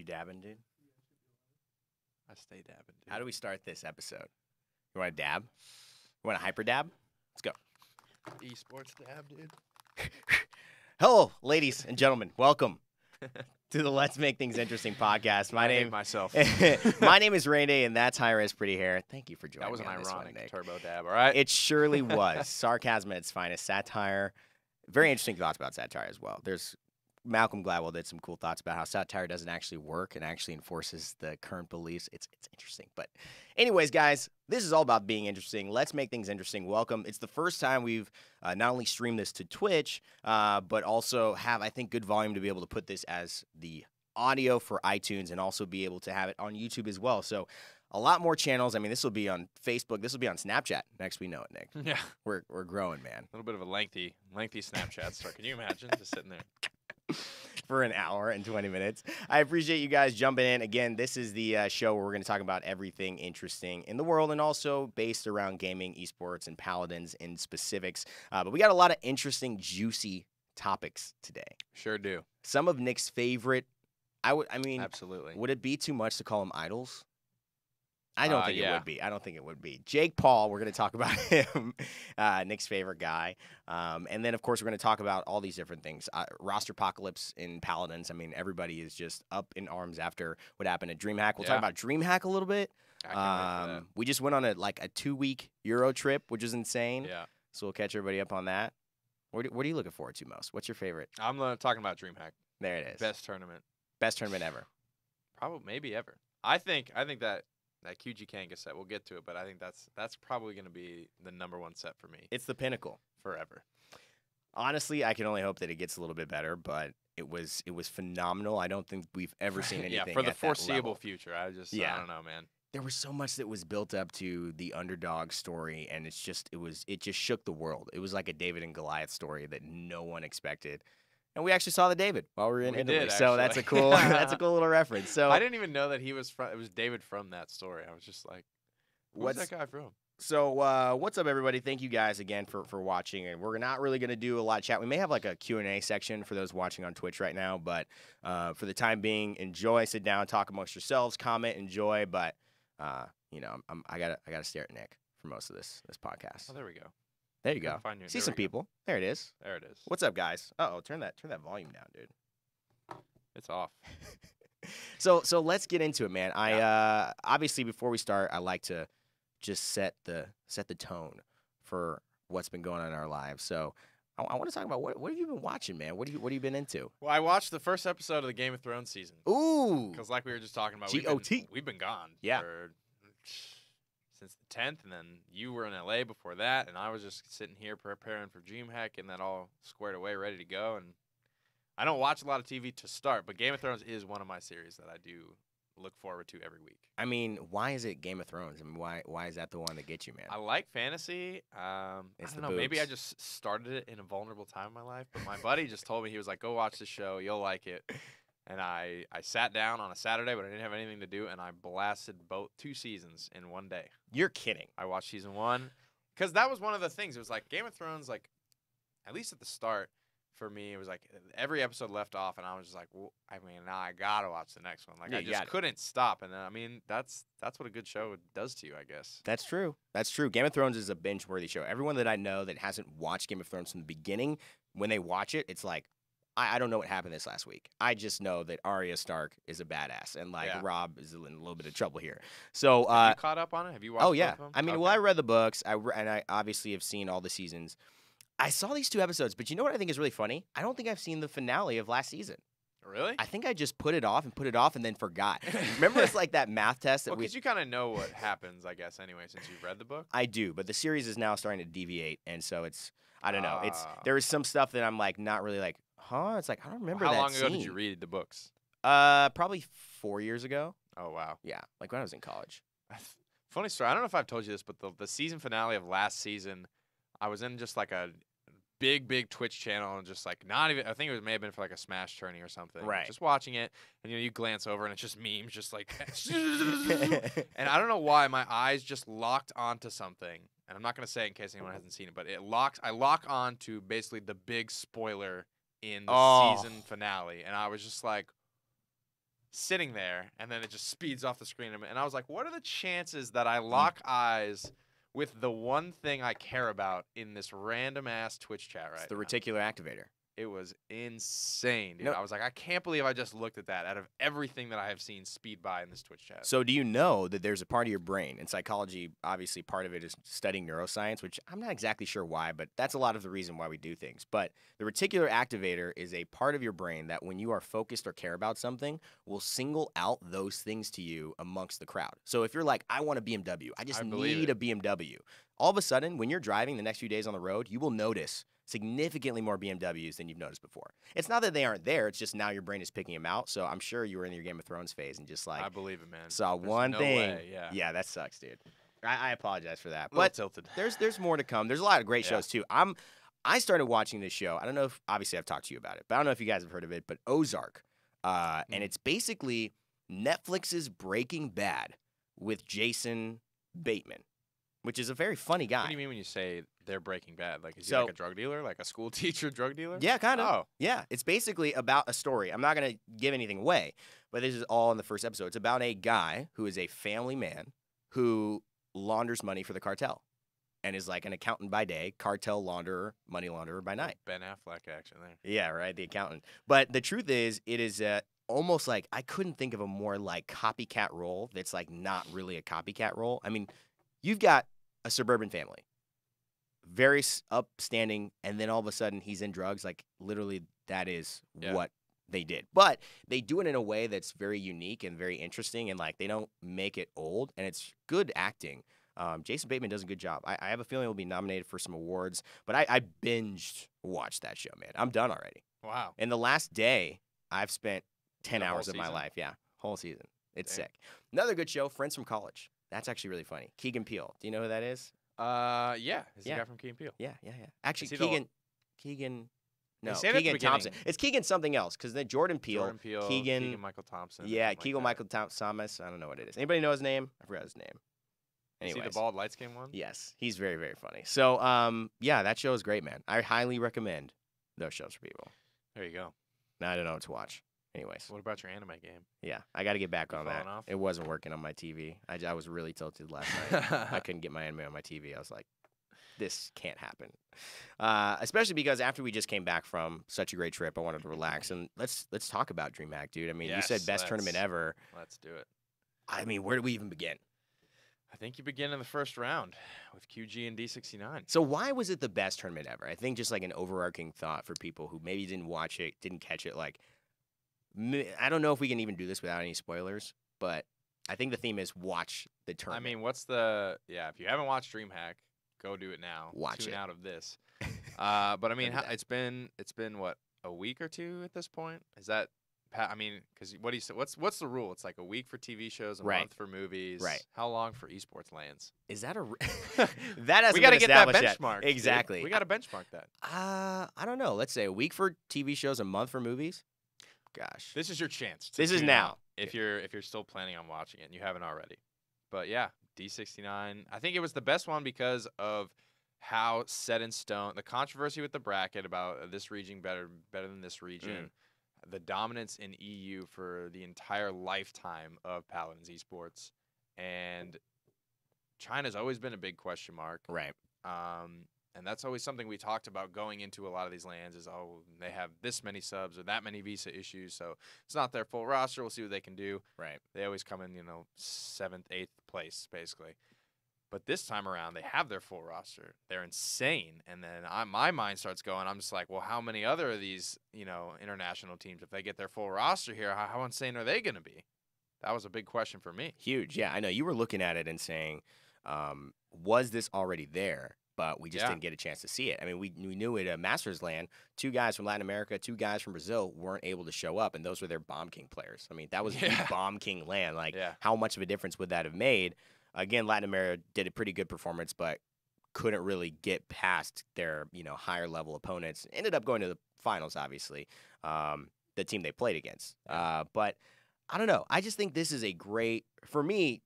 dabbing, dude? I stay dabbing, dude. How do we start this episode? You want to dab? You want to hyper dab? Let's go. ESPORTS dab, dude. Hello, ladies and gentlemen. Welcome to the Let's Make Things Interesting podcast. I hate myself. My name is Raynday, and that's high-res Prettyhair. Thank you for joining That was me an on this one, ironic Nick. turbo dab, all right? It surely was. Sarcasm at its finest. Satire. Very interesting thoughts about satire as well. There's Malcolm Gladwell did some cool thoughts about how satire doesn't actually work and actually enforces the current beliefs. It's interesting. But anyways, guys, this is all about being interesting. Let's make things interesting. Welcome. It's the first time we've not only streamed this to Twitch, but also have, I think, good volume to be able to put this as the audio for iTunes and also be able to have it on YouTube as well. So a lot more channels. I mean, this will be on Facebook. This will be on Snapchat next we know it, Nick. Yeah. We're growing, man. A little bit of a lengthy Snapchat start. Can you imagine just sitting there? For an hour and 20 minutes. I appreciate you guys jumping in. Again, this is the show where we're going to talk about everything interesting in the world and also based around gaming, esports, and paladins in specifics. But we got a lot of interesting, juicy topics today. Sure do. Some of Nick's favorite. I mean, Absolutely. would it be too much to call them idols? I don't think it yeah. would be. I don't think it would be. Jake Paul, we're going to talk about him, Nick's favorite guy. And then, of course, we're going to talk about all these different things. Roster apocalypse in Paladins. I mean, everybody is just up in arms after what happened at Dreamhack. We'll talk about Dreamhack a little bit. I can't wait for that. We just went on a 2-week Euro trip, which is insane. Yeah. So we'll catch everybody up on that. What are you looking forward to most? What's your favorite? I'm talking about Dreamhack. There it is. Best tournament. Best tournament ever. Probably, maybe ever. I think that QG Kanga set, we'll get to it, but I think that's probably going to be the #1 set for me It's the pinnacle. forever. Honestly, I can only hope that it gets a little bit better, but it was phenomenal. I don't think we've ever seen anything yeah, for the at that foreseeable level. future. I Yeah. don't know, man. There was so much that was built up to the underdog story, and it just shook the world. It was like a David and Goliath story that no one expected. And we actually saw the David while we were in We Italy, did, so that's a actually. cool that's a cool little reference. So I didn't even know that it was David from that story. I was just like, where's that guy from? So what's up, everybody? Thank you guys again for watching. And we're not really going to do a lot of chat. We may have like a Q&A section for those watching on Twitch right now. But for the time being, enjoy. Sit down, talk amongst yourselves, comment, enjoy. But, I gotta stare at Nick for most of this podcast. Oh, there we go. There you go. See some people. There it is. There it is. What's up, guys? Uh-oh, turn that volume down, dude. It's off. So let's get into it, man. I obviously before we start, I like to just set the tone for what's been going on in our lives. So I want to talk about what have you been watching, man? What have you been into? Well, I watched the first episode of the Game of Thrones season. Ooh, Because like we were just talking about, GOT. we've been gone. Yeah. Since the 10th, and then you were in LA before that, and I was just sitting here preparing for Dreamhack, getting that all squared away, ready to go. And I don't watch a lot of TV to start, but Game of Thrones is one of my series that I do look forward to every week. I mean, why is it Game of Thrones? I mean, why is that the one that gets you, man? I like fantasy. I don't know. Maybe I just started it in a vulnerable time in my life, but my buddy just told me, he was like, go watch the show. You'll like it. And I sat down on a Saturday, but I didn't have anything to do, and I blasted 2 seasons in one day. You're kidding. I watched season 1 because that was one of the things. It was like Game of Thrones, like at least at the start for me, it was like every episode left off, and I was just like, well, I mean, now I gotta watch the next one. Like Yeah, I you just got it. couldn't stop. And then, I mean, that's what a good show does to you, I guess. That's true. That's true. Game of Thrones is a binge-worthy show. Everyone that I know that hasn't watched Game of Thrones from the beginning, when they watch it, it's like, I don't know what happened this last week. I just know that Arya Stark is a badass, and Rob is in a little bit of trouble here. So, Have you caught up on it? Have you watched? Oh yeah. both of them? I mean, Okay. well, I read the books. and I obviously have seen all the seasons. I saw these 2 episodes, but you know what I think is really funny? I don't think I've seen the finale of last season. Really? I think I just put it off and then forgot. Remember, it's like that math test that Well, because you kind of know what happens, I guess, anyway, since you've read the book. I do, but the series is now starting to deviate, and so it's I don't know. Ah. There is some stuff that I'm like not really like, huh? It's like I don't remember How that long ago did scene. you read the books? Probably 4 years ago. Oh, wow. Yeah, like when I was in college. Funny story. I don't know if I've told you this, but the season finale of last season, I was in just like a big Twitch channel and just like not even, I think it may have been for like a Smash tourney or something. Right. Just watching it, and you glance over and it's just memes, just like, and I don't know why my eyes just locked onto something. And I'm not gonna say it in case anyone hasn't seen it, but I lock on to basically the big spoiler in the season finale, and I was just like, sitting there, and then it just speeds off the screen. And I was like, what are the chances that I lock eyes with the one thing I care about in this random-ass Twitch chat right It's the now? reticular activator. It was insane, dude. No. I was like, I can't believe I just looked at that out of everything that I have seen speed by in this Twitch chat. So do you know that there's a part of your brain, and psychology, obviously part of it is studying neuroscience, which I'm not exactly sure why, but that's a lot of the reason why we do things. But the reticular activator is a part of your brain that when you are focused or care about something, will single out those things to you amongst the crowd. So if you're like, I want a BMW, I just need a BMW. All of a sudden, when you're driving the next few days on the road, you will notice significantly more BMWs than you've noticed before. It's not that they aren't there. It's just now your brain is picking them out. So I'm sure you were in your Game of Thrones phase and just like, I believe it, man. saw There's one no thing. way, yeah. That sucks, dude. I apologize for that. A little But tilted. there's more to come. There's a lot of great Yeah. shows too. I started watching this show. I don't know if obviously I've talked to you about it, but I don't know if you guys have heard of it. But Ozark, and it's basically Netflix's Breaking Bad with Jason Bateman, which is a very funny guy. What do you mean when you say they're Breaking Bad? Like, is he So- like a drug dealer? Like a school teacher drug dealer? Yeah, kind of. Oh. Yeah, it's basically about a story. I'm not going to give anything away, but this is all in the first episode. It's about a guy who is a family man who launders money for the cartel and is like an accountant by day, cartel launderer, money launderer by night. Ben Affleck action there. Yeah, right, the accountant. But the truth is, it is almost like I couldn't think of a more like copycat role that's like not really a copycat role. I mean, you've got a suburban family, very upstanding, and then all of a sudden he's in drugs. Like literally, that is what they did. But they do it in a way that's very unique and very interesting, and like they don't make it old, and it's good acting. Jason Bateman does a good job. I have a feeling he'll be nominated for some awards, but I binged watched that show, man. I'm done already. Wow. In the last day, I've spent 10 The whole hours of my season? life. Yeah, whole season. It's Damn. sick. Another good show, Friends from College. That's actually really funny. Keegan Peele. Do you know who that is? Yeah. Is the Yeah. guy from Key and Peele? Yeah. Actually, Is he the Keegan. No, say that at the Keegan Thompson. beginning. It's Keegan something else because then Jordan Peele. Jordan Peele, Keegan Michael Thompson. or Yeah, something like Keegan that. Michael Thomas. I don't know what it is. Anybody know his name? I forgot his name. Is he Anyways. the bald light skin one? Yes, he's very, very funny. So, yeah, that show is great, man. I highly recommend those shows for people. There you go. Now I don't know what to watch. Anyways, What about your anime game? yeah, I got to get back on that. falling off? It wasn't working on my TV. I was really tilted last night. I couldn't get my anime on my TV. I was like, this can't happen. Especially because after we just came back from such a great trip, I wanted to relax. And let's talk about DreamHack, dude. I mean, you said Yes, best tournament let's- ever. Let's do it. I mean, where do we even begin? I think you begin in the first round with QG and D69. So why was it the best tournament ever? I think just like an overarching thought for people who maybe didn't watch it, didn't catch it. Like, I don't know if we can even do this without any spoilers, but I think the theme is watch the I tournament. mean, what's the if you haven't watched DreamHack, go do it now. Watch Tune it. out of this. But I mean, Don't do that. it's been what, a week or two at this point? Is that I mean, because what do you say? What's the rule? It's like a week for TV shows, a Right. month for movies. Right. How long for esports lands? Is that that hasn't We got to been get that established yet. benchmark. dude. Exactly. We got to benchmark that. I don't know. Let's say a week for TV shows, a month for movies. Gosh. This is your chance. To This is tune now. out if you're still planning on watching it and you haven't already. But yeah, D69. I think it was the best one because of how set in stone the controversy with the bracket about this region better than this region. The dominance in EU for the entire lifetime of Paladins Esports, and China's always been a big question mark. Right. And that's always something we talked about going into a lot of these lands is, they have this many subs or that many visa issues, so it's not their full roster. We'll see what they can do. Right. They always come in, 7th, 8th place, basically. But this time around, they have their full roster. They're insane. And then my mind starts going, I'm just like, well, how many other of these, international teams, if they get their full roster here, how insane are they going to be? That was a big question for me. Huge. Yeah, I know. You were looking at it and saying, was this already there? But we just Yeah. didn't get a chance to see it. I mean, we knew it at Masters Land. 2 guys from Latin America, 2 guys from Brazil weren't able to show up, and those were their Bomb King players. I mean, that was the Yeah. Bomb King land. Like, Yeah. how much of a difference would that have made? Again, Latin America did a pretty good performance, but couldn't really get past their, higher level opponents. Ended up going to the finals, obviously, the team they played against. But I don't know. I just think this is a great, for me,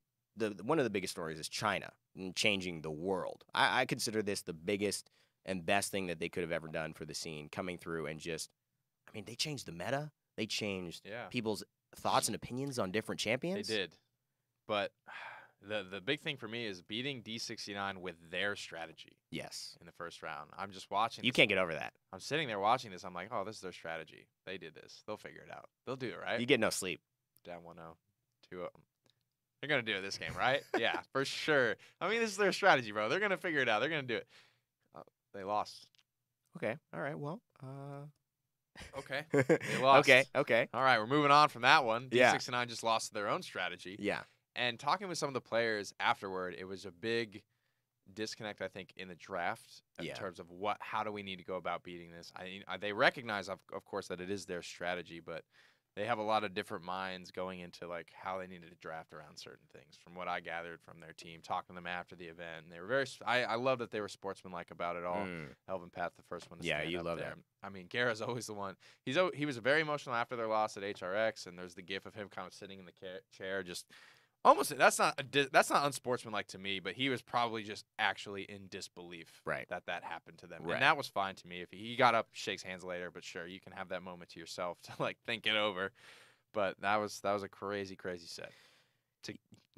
one of the biggest stories is China and changing the world. I consider this the biggest and best thing that they could have ever done for the scene, coming through and just, I mean, they changed the meta. They changed Yeah. people's thoughts and opinions on different champions? They did. But the big thing for me is beating D69 with their strategy. Yes. In the first round. I'm just watching. You can't get over that. I'm sitting there watching this. I'm like, oh, this is their strategy. They did this. They'll figure it out. They'll do it, right? You get no sleep. Down 1-0. 2-0. They're going to do it this game, right? Yeah, for sure. I mean, this is their strategy, bro. They're going to figure it out. They're going to do it. They lost. Okay. All right. Well, okay. They lost. Okay. All right, we're moving on from that one. Yeah. D69 just lost their own strategy. Yeah. And talking with some of the players afterward, it was a big disconnect, I think, in the draft in terms of how do we need to go about beating this. They recognize, of course, that it is their strategy, but they have a lot of different minds going into like how they needed to draft around certain things. From what I gathered from their team, talking to them after the event, and they were very. I love that they were sportsmanlike about it all. Elvin Pat's the first one to stand up there. I mean, Guerra's always the one. He was very emotional after their loss at HRX, and there's the gif of him kind of sitting in the chair, just. Almost, that's not unsportsmanlike to me, but he was probably just actually in disbelief that happened to them, and that was fine to me. If he got up, shakes hands later, but sure, you can have that moment to yourself to like think it over. But that was a crazy set,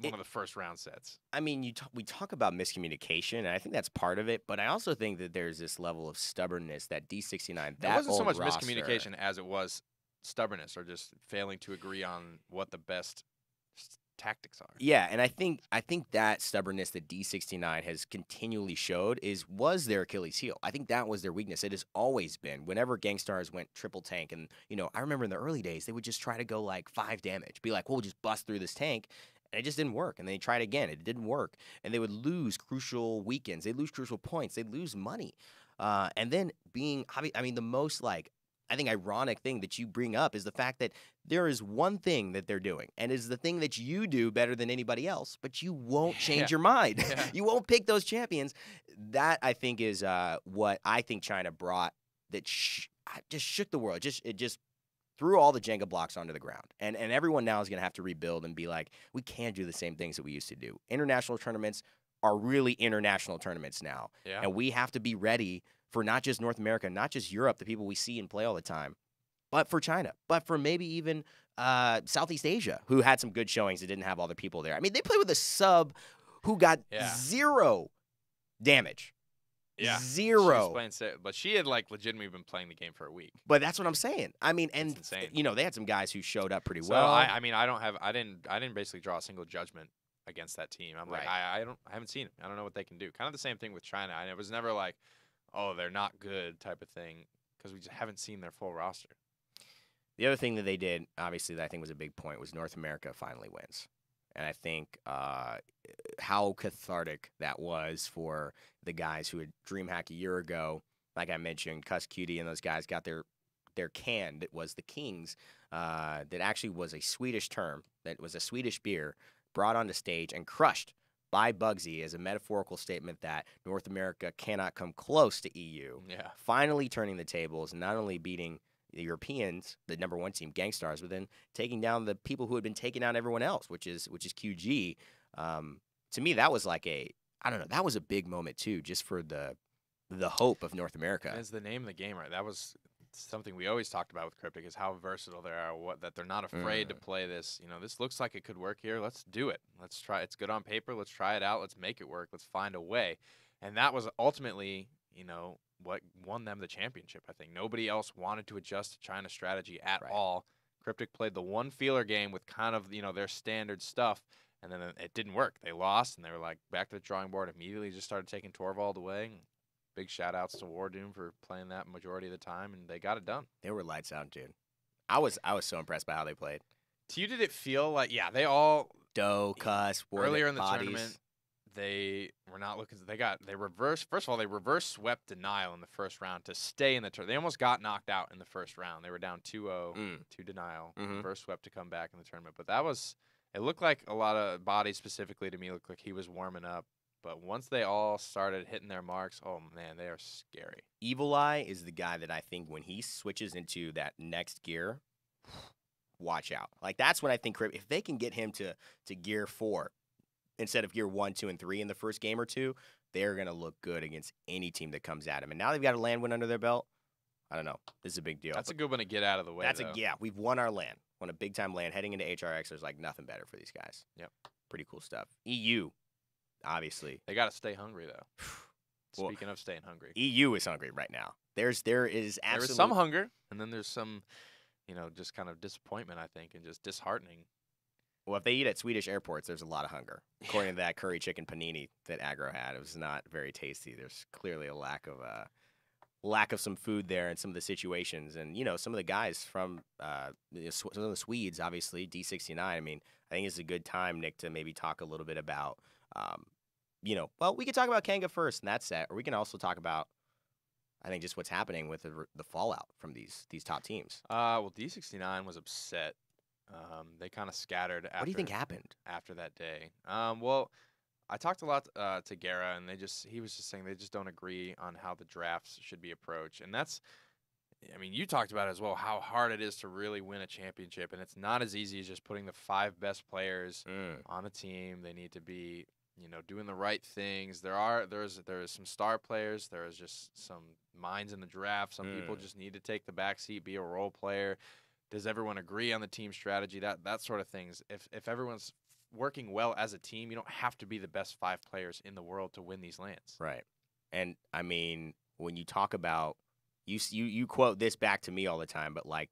one of the first round sets. I mean, we talk about miscommunication, and I think that's part of it. But I also think that there's this level of stubbornness that D69. That wasn't so much roster, miscommunication as it was stubbornness or just failing to agree on what the best tactics are. Yeah, and I think that stubbornness that D69 has continually showed was their Achilles heel. I think that was their weakness. It has always been. Whenever Gangstars went triple tank, and I remember in the early days they would just try to go like 5 damage, be like, we'll just bust through this tank. And it just didn't work. And they tried again. It didn't work. And they would lose crucial weekends. They'd lose crucial points. They'd lose money. And then the most like I think ironic thing that you bring up is the fact that there is one thing that they're doing, and it's the thing that you do better than anybody else, but you won't change your mind. Yeah. You won't pick those champions. That, I think, is what I think China brought that just shook the world. It just threw all the Jenga blocks onto the ground. And everyone now is going to have to rebuild and be like, we can't do the same things that we used to do. International tournaments are really international tournaments now. Yeah. And we have to be ready for not just North America, not just Europe, the people we see and play all the time, but for China, but for maybe even Southeast Asia, who had some good showings that didn't have all the people there. I mean, they played with a sub who got 0 damage. Yeah. 0. But she had like legitimately been playing the game for a week. But that's what I'm saying. I mean, and it's insane. They had some guys who showed up pretty So well. I didn't basically draw a single judgment against that team. I'm like, I haven't seen it. I don't know what they can do. Kind of the same thing with China. It was never like, oh, they're not good type of thing, because we just haven't seen their full roster. The other thing that they did, obviously, that I think was a big point, was North America finally wins. And I think how cathartic that was for the guys who had DreamHack a year ago. Like I mentioned, Cuss Cutie and those guys got their can that was the Kings, that actually was a Swedish term, that was a Swedish beer, brought onto stage and crushed by Bugsy as a metaphorical statement that North America cannot come close to EU. Yeah. Finally turning the tables and not only beating the Europeans, the #1 team, Gangstars, but then taking down the people who had been taking down everyone else, which is QG. To me, that was like that was a big moment too, just for the hope of North America. As the name of the game, right? That was something we always talked about with Cryptic, is how versatile they are, that they're not afraid to play this. This looks like it could work here. Let's do it. Let's try. It's good on paper. Let's try it out. Let's make it work. Let's find a way. And that was ultimately, what won them the championship. I think nobody else wanted to adjust to China's strategy at all. Cryptic played the one feeler game with kind of, their standard stuff, and then it didn't work. They lost, and they were like back to the drawing board. Immediately just started taking Torvald away. Big shout-outs to Wardoom for playing that majority of the time, and they got it done. They were lights out, dude. I was so impressed by how they played. To you, did it feel like, they all... Doe, Cuss, earlier in the tournament, they were not looking... They reversed... First of all, they reverse swept Denial in the first round to stay in the tournament. They almost got knocked out in the first round. They were down 2-0 to Denial. Reverse swept to come back in the tournament. But that was... It looked like a lot of bodies, specifically to me, looked like he was warming up. But once they all started hitting their marks, oh, man, they are scary. Evil Eye is the guy that I think when he switches into that next gear, watch out. Like, that's when I think if they can get him to gear 4 instead of gear 1, 2, and 3 in the first game or two, they're going to look good against any team that comes at him. And now they've got a land win under their belt. I don't know. This is a big deal. That's a good one to get out of the way, we've won our land. on a big-time land heading into HRX. There's, like, nothing better for these guys. Yep. Pretty cool stuff. EU, obviously. They got to stay hungry, though. Well, Speaking of staying hungry. EU is hungry right now. There is absolutely... There is some hunger, and then there's some, just kind of disappointment, I think, and just disheartening. Well, if they eat at Swedish airports, there's a lot of hunger. According to that curry chicken panini that Agro had, it was not very tasty. There's clearly a lack of some food there in some of the situations. And, some of the guys from some of the Swedes, obviously, D69, I mean, I think it's a good time, Nick, to maybe talk a little bit about, well, we could talk about Kanga first in that set, or we can also talk about, I think, just what's happening with the fallout from these top teams. Well, D69 was upset. They kind of scattered after. What do you think happened after that day? Well, I talked a lot to Guerra, and he was just saying they just don't agree on how the drafts should be approached. And that's, I mean, you talked about it as well, how hard it is to really win a championship, and it's not as easy as just putting the 5 best players on a team. They need to be, doing the right things. There's some star players. There is just some minds in the draft. Some people just need to take the backseat, be a role player. Does everyone agree on the team strategy? That sort of things. If everyone's working well as a team, you don't have to be the best 5 players in the world to win these lands. Right. And I mean, when you talk about you quote this back to me all the time, but like,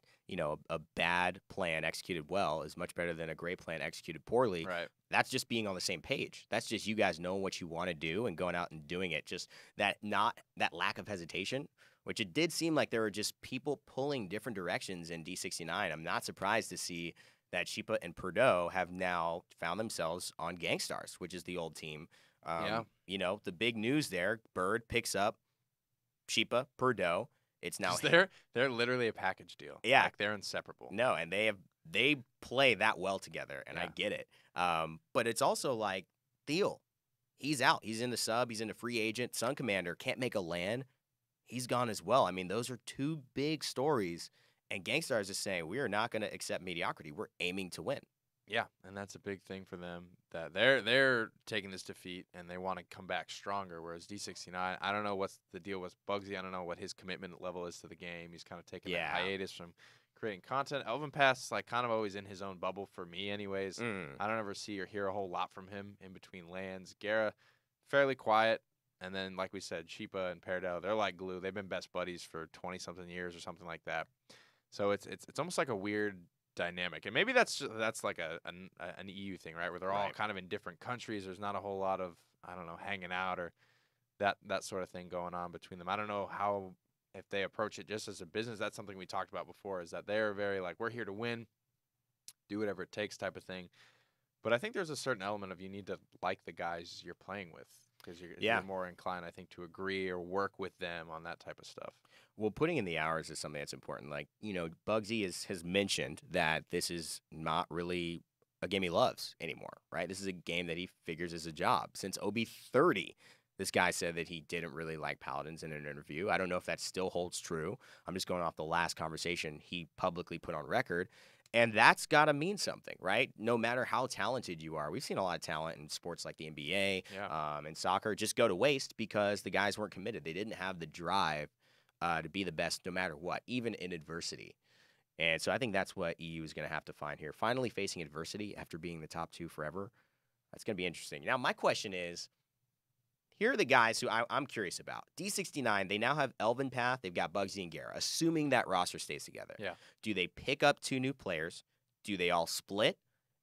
a bad plan executed well is much better than a great plan executed poorly. Right. That's just being on the same page. That's just you guys knowing what you want to do and going out and doing it. Just that lack of hesitation, which it did seem like there were just people pulling different directions in D69. I'm not surprised to see that Sheepa and Perdot have now found themselves on Gangstars, which is the old team. The big news there, Bird picks up Sheepa, Perdot. It's now they're literally a package deal. Yeah. Like they're inseparable. No, and they play that well together, and I get it. But it's also like Thiel. He's out. He's in the sub. He's in the free agent. Sun Commander can't make a LAN. He's gone as well. I mean, those are 2 big stories. And Gangstars is saying, we are not going to accept mediocrity. We're aiming to win. Yeah, and that's a big thing for them, that they're taking this defeat and they want to come back stronger, whereas D69, I don't know what's the deal with Bugsy. I don't know what his commitment level is to the game. He's kind of taking a hiatus from creating content. Elvin Pass is like kind of always in his own bubble for me anyways. I don't ever see or hear a whole lot from him in between lands. Guerra, fairly quiet. And then, like we said, Sheepa and Perdot, they're like glue. They've been best buddies for 20-something years or something like that. So it's almost like a weird dynamic, and maybe that's like an EU thing, right? Where they're all kind of in different countries. There's not a whole lot of, I don't know, hanging out or that sort of thing going on between them. I don't know how, if they approach it just as a business. That's something we talked about before, is that they're very like, we're here to win, do whatever it takes type of thing. But I think there's a certain element of you need to like the guys you're playing with, because you're more inclined, I think, to agree or work with them on that type of stuff. Well, putting in the hours is something that's important. Like, Bugsy has mentioned that this is not really a game he loves anymore, right? This is a game that he figures is a job. Since OB30, this guy said that he didn't really like Paladins in an interview. I don't know if that still holds true. I'm just going off the last conversation he publicly put on record. And that's got to mean something, right? No matter how talented you are. We've seen a lot of talent in sports like the NBA and soccer just go to waste because the guys weren't committed. They didn't have the drive to be the best no matter what, even in adversity. And so I think that's what EU is going to have to find here. Finally facing adversity after being the top 2 forever. That's going to be interesting. Now, my question is, here are the guys who I'm curious about. D69, they now have Elvin Path. They've got Bugsy and Guerra, assuming that roster stays together. Yeah. Do they pick up 2 new players? Do they all split?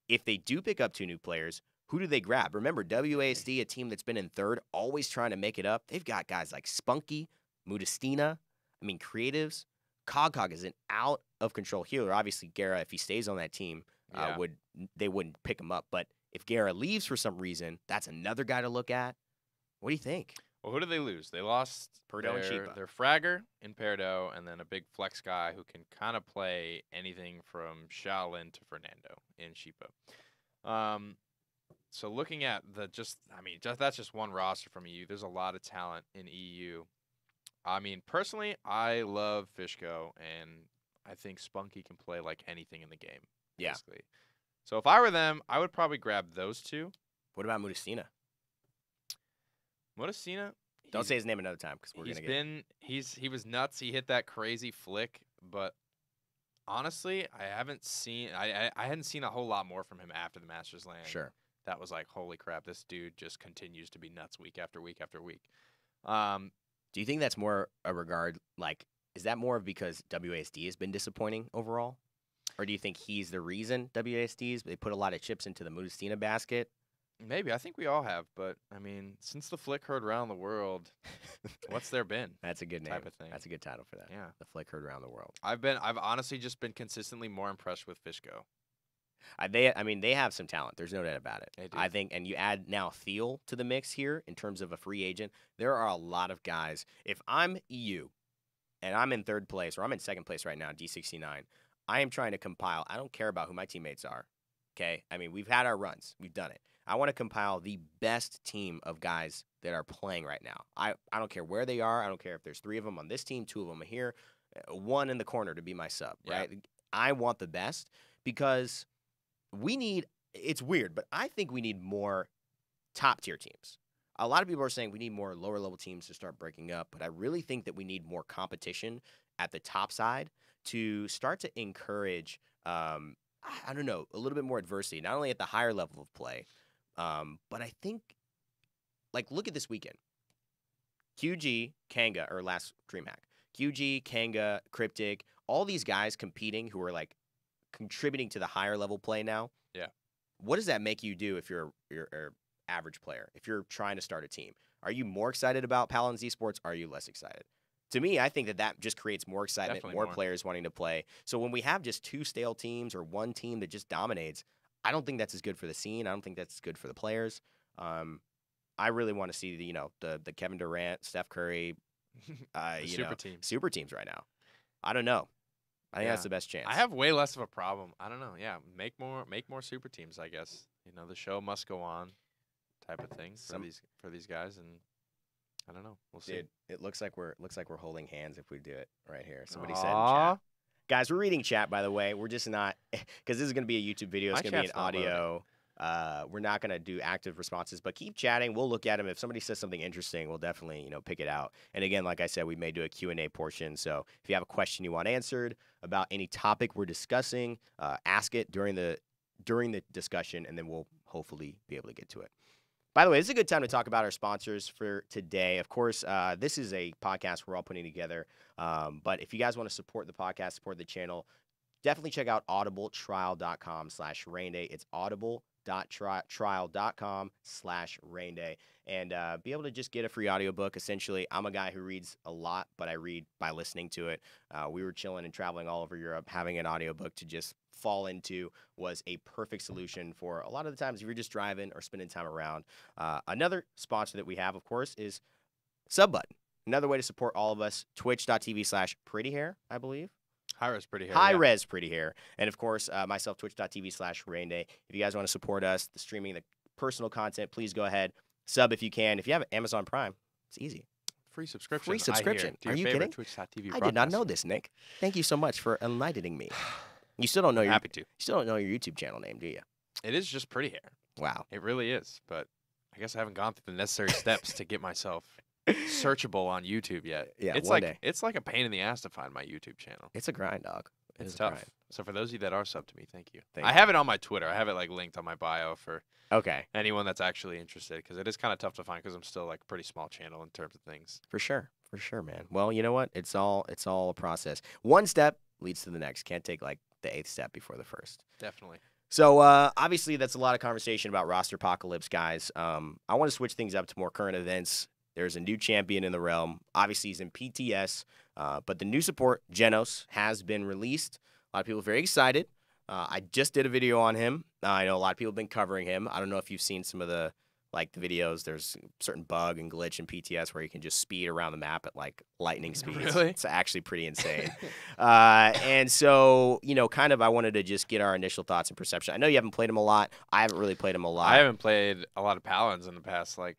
If they do pick up 2 new players, who do they grab? Remember, WASD, a team that's been in third, always trying to make it up. They've got guys like Spunky, Mudastina. I mean, creatives. Cog is an out-of-control healer. Obviously, Guerra, if he stays on that team, they wouldn't pick him up. But if Guerra leaves for some reason, that's another guy to look at. What do you think? Well, who did they lose? They lost Perdot and Sheepa. Their fragger in Perdot, and then a big flex guy who can kind of play anything from Shaolin to Fernando in Sheepa. So looking at that's just one roster from EU. There's a lot of talent in EU. I mean, personally, I love Fishko, and I think Spunky can play like anything in the game, basically. So if I were them, I would probably grab those 2. What about Mudastina? Mudastina, don't say his name another time because we're gonna get. He was nuts. He hit that crazy flick, but honestly, I haven't seen. I hadn't seen a whole lot more from him after the Masters land. Sure. That was like, holy crap, this dude just continues to be nuts week after week after week. Do you think that's more a regard, like, is that more because WASD has been disappointing overall? Or do you think he's the reason WASD's, they put a lot of chips into the Modestina basket? Maybe. I think we all have. But, I mean, since the flick heard around the world, what's there been? That's a good name. Type of thing. That's a good title for that. Yeah. The flick heard around the world. I've honestly just been consistently more impressed with Fishko. They have some talent. There's no doubt about it. They do. I think, and you add now Thiel to the mix here in terms of a free agent. There are a lot of guys. If I'm EU and I'm in third place, or I'm in second place right now, D69, I am trying to compile. I don't care about who my teammates are. Okay? I mean, we've had our runs. We've done it. I want to compile the best team of guys that are playing right now. I don't care where they are. I don't care if there's 3 of them on this team, 2 of them are here, 1 in the corner to be my sub, right? I want the best because we need – it's weird, but I think we need more top-tier teams. A lot of people are saying we need more lower-level teams to start breaking up, but I really think that we need more competition at the top side to start to encourage, I don't know, a little bit more adversity, not only at the higher level of play, but I think, like, look at this weekend. QG, Kanga, or last DreamHack. QG, Kanga, Cryptic, all these guys competing who are, like, contributing to the higher level play now. Yeah. What does that make you do if you're an average player, if you're trying to start a team? Are you more excited about Paladins Esports? Are you less excited? To me, I think that just creates more excitement, Definitely more more players wanting to play. So when we have just 2 stale teams or 1 team that just dominates, I don't think that's as good for the scene. I don't think that's good for the players. I really want to see the Kevin Durant, Steph Curry, super teams right now. I don't know. I think that's the best chance. I have way less of a problem. I don't know. Yeah, make more super teams. I guess the show must go on, type of thing for these guys, and I don't know. We'll see. Dude, it looks like we're holding hands if we do it right here. Somebody said in chat. Guys, we're reading chat, by the way. We're just not, because this is going to be a YouTube video. It's going to be an audio. We're not going to do active responses, but keep chatting. We'll look at them. If somebody says something interesting, we'll definitely, pick it out. And again, like I said, we may do a Q&A portion. So if you have a question you want answered about any topic we're discussing, ask it during the discussion, and then we'll hopefully be able to get to it. By the way, this is a good time to talk about our sponsors for today. Of course, this is a podcast we're all putting together. But if you guys want to support the podcast, support the channel, definitely check out audibletrial.com/Raynday. It's audible.trial.com/Raynday. And be able to just get a free audiobook. Essentially, I'm a guy who reads a lot, but I read by listening to it. We were chilling and traveling all over Europe. Having an audiobook to just fall into was a perfect solution for a lot of the times if you're just driving or spending time around. Another sponsor that we have, of course, is Subbutton. Another way to support all of us, twitch.tv/Prettyhair, I believe. High-res Prettyhair. High-res Prettyhair. And, of course, myself, twitch.tv/Raynday. If you guys want to support us, the streaming, the personal content, please go ahead. Sub if you can. If you have Amazon Prime, it's easy. Free subscription. Free subscription. Are you kidding? Twitch.tv I did not know this, Nick. Thank you so much for enlightening me. You still don't know your Happy to. You still don't know your YouTube channel name, do you? It is just Prettyhair. Wow. It really is. But I guess I haven't gone through the necessary steps to get myself searchable on YouTube yet. Yeah, it's one like day. It's like a pain in the ass to find my YouTube channel. It's a grind, dog. It's tough. So for those of you that are subbed to me, thank you. Thank I you. have it on my Twitter. I have it linked on my bio for Okay. anyone that's actually interested, because it is kind of tough to find because I'm still a pretty small channel in terms of things. For sure, man. Well, you know what? It's all a process. One step leads to the next. Can't take the 8th step before the first. Definitely. So obviously that's a lot of conversation about roster apocalypse, guys. I want to switch things up to more current events. There's a new champion in the realm. Obviously he's in PTS, but the new support, Jenos, has been released. A lot of people are very excited. I just did a video on him. I know a lot of people have been covering him. I don't know if you've seen some of the videos. There's a certain bug and glitch in PTS where you can just speed around the map at lightning speeds. Really? It's actually pretty insane. And so, kind of I wanted to just get our initial thoughts and perception. I know you haven't played him a lot. I haven't really played him a lot. I haven't played a lot of Paladins in the past. I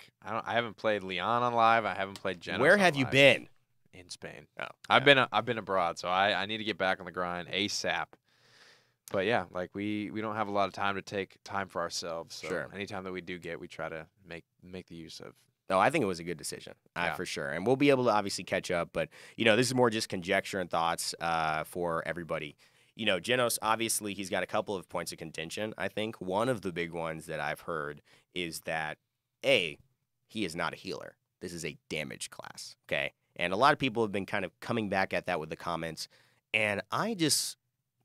haven't played Leon on live. I haven't played Jenos. Where on have you live. been? In Spain. Oh, I've been abroad, so I need to get back on the grind ASAP. But yeah, we don't have a lot of time to take time for ourselves. So Sure. anytime that we do get, we try to make the use of. No, I think it was a good decision, Yeah. for sure. And we'll be able to obviously catch up. But, this is more just conjecture and thoughts for everybody. you know, Jenos, obviously, he's got a couple of points of contention. I think one of the big ones that I've heard is that, A, he is not a healer. This is a damage class, okay? And a lot of people have been kind of coming back at that with the comments. And I just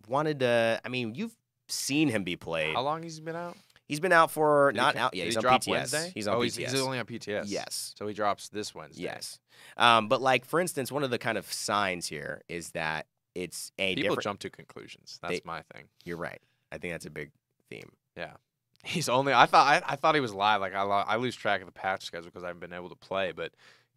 wanted to, I mean, you've seen him be played. How long has he been out? He's been out for, Did not he, out, yeah, did he's he on drop PTS. Wednesday? He's on PTS. He's only on PTS. Yes. So he drops this Wednesday. Yes. But, like, for instance, one of the kind of signs here is that it's a People different. jump to conclusions. That's my thing. You're right. I think that's a big theme. Yeah. He's only. I thought he was live. Like I lose track of the patch schedule because I haven't been able to play. But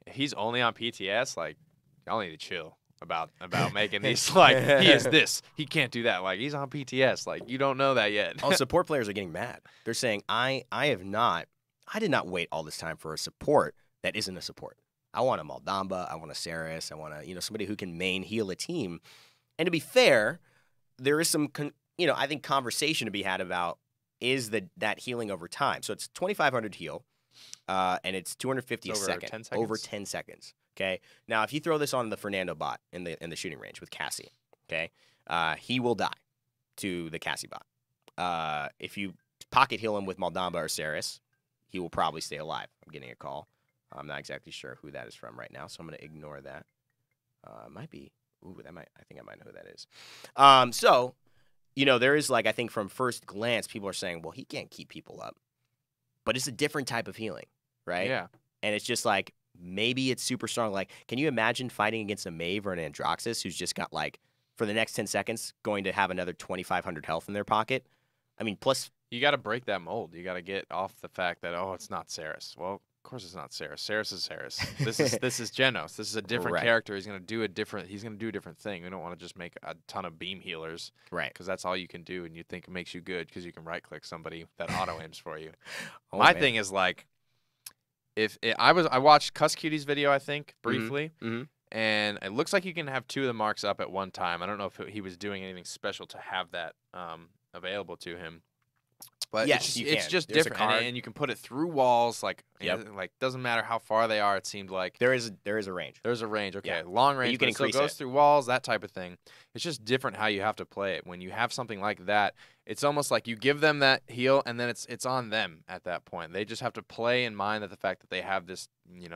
he's only on PTS. Like y'all need to chill about making these. Like he is this. He can't do that. Like he's on PTS. Like you don't know that yet. Oh, support players are getting mad. They're saying I did not wait all this time for a support that isn't a support. I want a Maldamba. I want a Saris. I want a somebody who can main heal a team. And to be fair, there is some I think conversation to be had about is that healing over time. So it's 2,500 heal, and it's 250 a second. 10 seconds? Over 10 seconds. Okay. Now, if you throw this on the Fernando bot in the shooting range with Cassie, okay, he will die to the Cassie bot. If you pocket heal him with Maldamba or Saris, he will probably stay alive. I'm getting a call. I'm not exactly sure who that is from right now, so I'm going to ignore that. Might be. Ooh, I think I might know who that is. So, there is I think from first glance, people are saying, well, he can't keep people up. But it's a different type of healing, right? Yeah. And it's just maybe it's super strong. Like, can you imagine fighting against a Maeve or an Androxus who's just got, for the next 10 seconds, going to have another 2,500 health in their pocket? I mean, plus. You got to break that mold. You got to get off the fact that, it's not Saris. Well, of course it's not Saris. Saris is Saris. This is Jenos. This is a different character. He's gonna do a different thing. We don't want to just make a ton of beam healers, right? Because that's all you can do, and you think it makes you good because you can right click somebody that auto aims for you. My thing is I watched Cuss Cutie's video, I think briefly, and it looks like you can have two of the marks up at one time. I don't know if he was doing anything special to have that available to him. But yes, it's just different, and you can put it through walls. Doesn't matter how far they are. It seemed like there is a range. There's a range. Okay, yeah. Long range. But you can increase it. Goes through walls, that type of thing. It's just different how you have to play it. When you have something like that, it's almost like you give them that heal, and then it's on them at that point. They just have to play in mind that the fact that they have this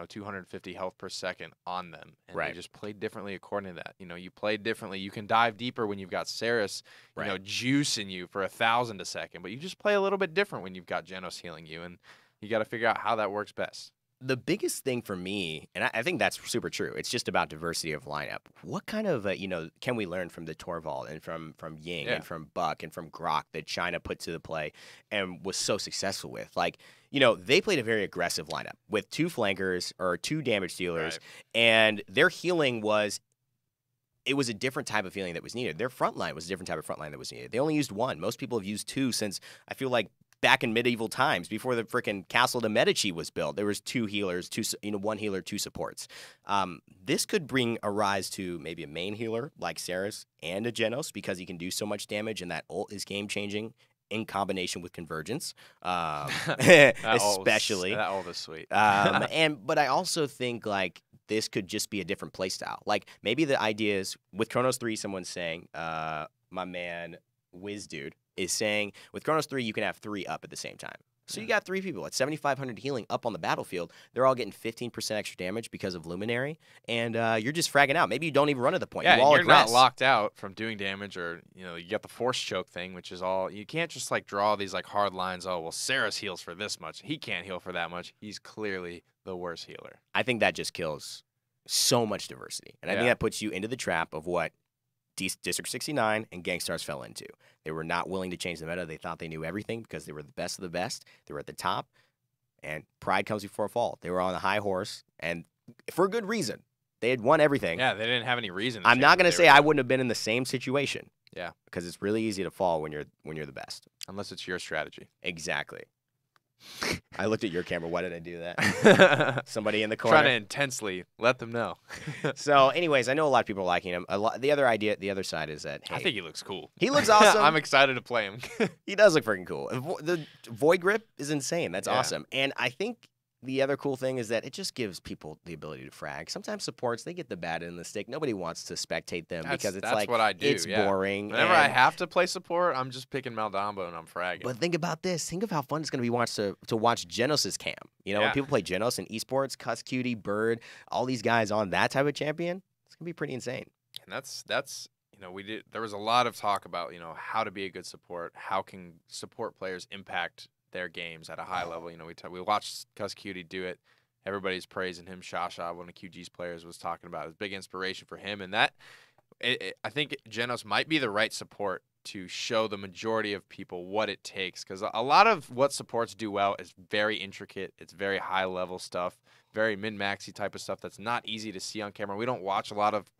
250 health per second on them, and they just play differently according to that. You play differently. You can dive deeper when you've got Saris, juicing you for 1,000 a second, but you just play a little bit different when you've got Jenos healing you, and you got to figure out how that works best. The biggest thing for me, and I think that's super true, it's just about diversity of lineup. What kind of, can we learn from the Torvald and from Ying and from Buck and from Grok that China put to the play and was so successful with? They played a very aggressive lineup with two flankers or two damage dealers, and their healing was a different type of healing that was needed. Their front line was a different type of front line that was needed. They only used one. Most people have used two since, I feel like, back in medieval times, before the frickin' Castle de Medici was built, there was two healers, one healer, two supports. This could bring a rise to maybe a main healer like Saris and a Jenos because he can do so much damage, and that ult is game-changing in combination with Convergence, especially. That ult is sweet. But I also think, this could just be a different playstyle. Maybe the idea is, with Chronos 3, someone's saying, my man, Wiz Dude, is saying with Chronos 3, you can have 3 up at the same time. So you got 3 people at 7,500 healing up on the battlefield. They're all getting 15% extra damage because of Luminary, and you're just fragging out. Maybe you don't even run to the point. Yeah, you all you're not locked out from doing damage, or you got the force choke thing, which is all. You can't just draw these hard lines. Oh well, Saris heals for this much. He can't heal for that much. He's clearly the worst healer. I think that just kills so much diversity, and I think that puts you into the trap of what District 69 and Gangstars fell into. They were not willing to change the meta. They thought they knew everything because they were the best of the best. They were at the top, and pride comes before a fall. They were on a high horse, and for a good reason. They had won everything. Yeah, they didn't have any reason. I'm not going to say I wouldn't have been in the same situation. Yeah, because it's really easy to fall when you're the best. Unless it's your strategy. Exactly. I looked at your camera. Why did I do that? Somebody in the corner. Trying to intensely let them know. So, anyways, I know a lot of people are liking him. The other side is that, hey, I think he looks cool. He looks awesome. I'm excited to play him. He does look freaking cool. The Void Grip is insane. That's awesome. And I think the other cool thing is that it just gives people the ability to frag. Sometimes supports, they get the bad end of the stick. Nobody wants to spectate them because it's that's what I do. It's boring. Whenever I have to play support, I'm just picking Maldamba and I'm fragging. But think about this. Think of how fun it's going to be to watch Jenos' cam. You know, when people play Jenos in esports, Cuss Cutie, Bird, all these guys on that type of champion, it's going to be pretty insane. And that's there was a lot of talk about, how to be a good support, how can support players impact their games at a high level. We watched Cuss Cutie do it. Everybody's praising him. Shasha, one of QG's players, was talking about it. It was a big inspiration for him. And I think Jenos might be the right support to show the majority of people what it takes. Because a lot of what supports do well is very intricate. It's very high-level stuff, very min-maxy type of stuff that's not easy to see on camera. We don't watch a lot of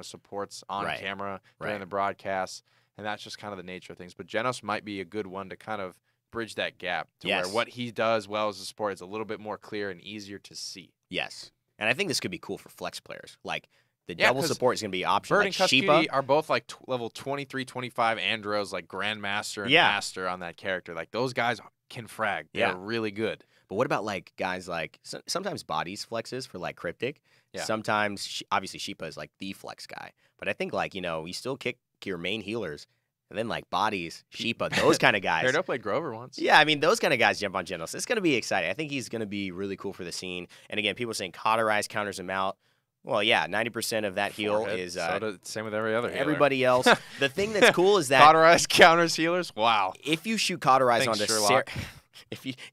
supports on camera during the broadcasts. And that's just kind of the nature of things. But Jenos might be a good one to kind of bridge that gap to where what he does well as a sport is a little bit more clear and easier to see. Yes. And I think this could be cool for flex players. Like, the double support is going to be optional. Bird and Cuss Cutie are both like level 23, 25 Andros, like Grandmaster and Master on that character. Like, those guys can frag. They're really good. But what about, like, guys like sometimes Bodies flexes for, like, Cryptic. Yeah. Sometimes, obviously, Sheepa is, like, the flex guy. But I think, like, you still kick your main healers. And then, like, Bodies, Sheepa, those kind of guys. Herdo played Grover once. Yeah, I mean, those kind of guys jump on Jenos. It's going to be exciting. I think he's going to be really cool for the scene. And, again, people are saying Cauterize counters him out. Well, yeah, 90% of that heal is... same with every other healer. Everybody else. The thing that's cool is that... Cauterize counters healers? Wow. If you shoot Cauterize onto Sarah...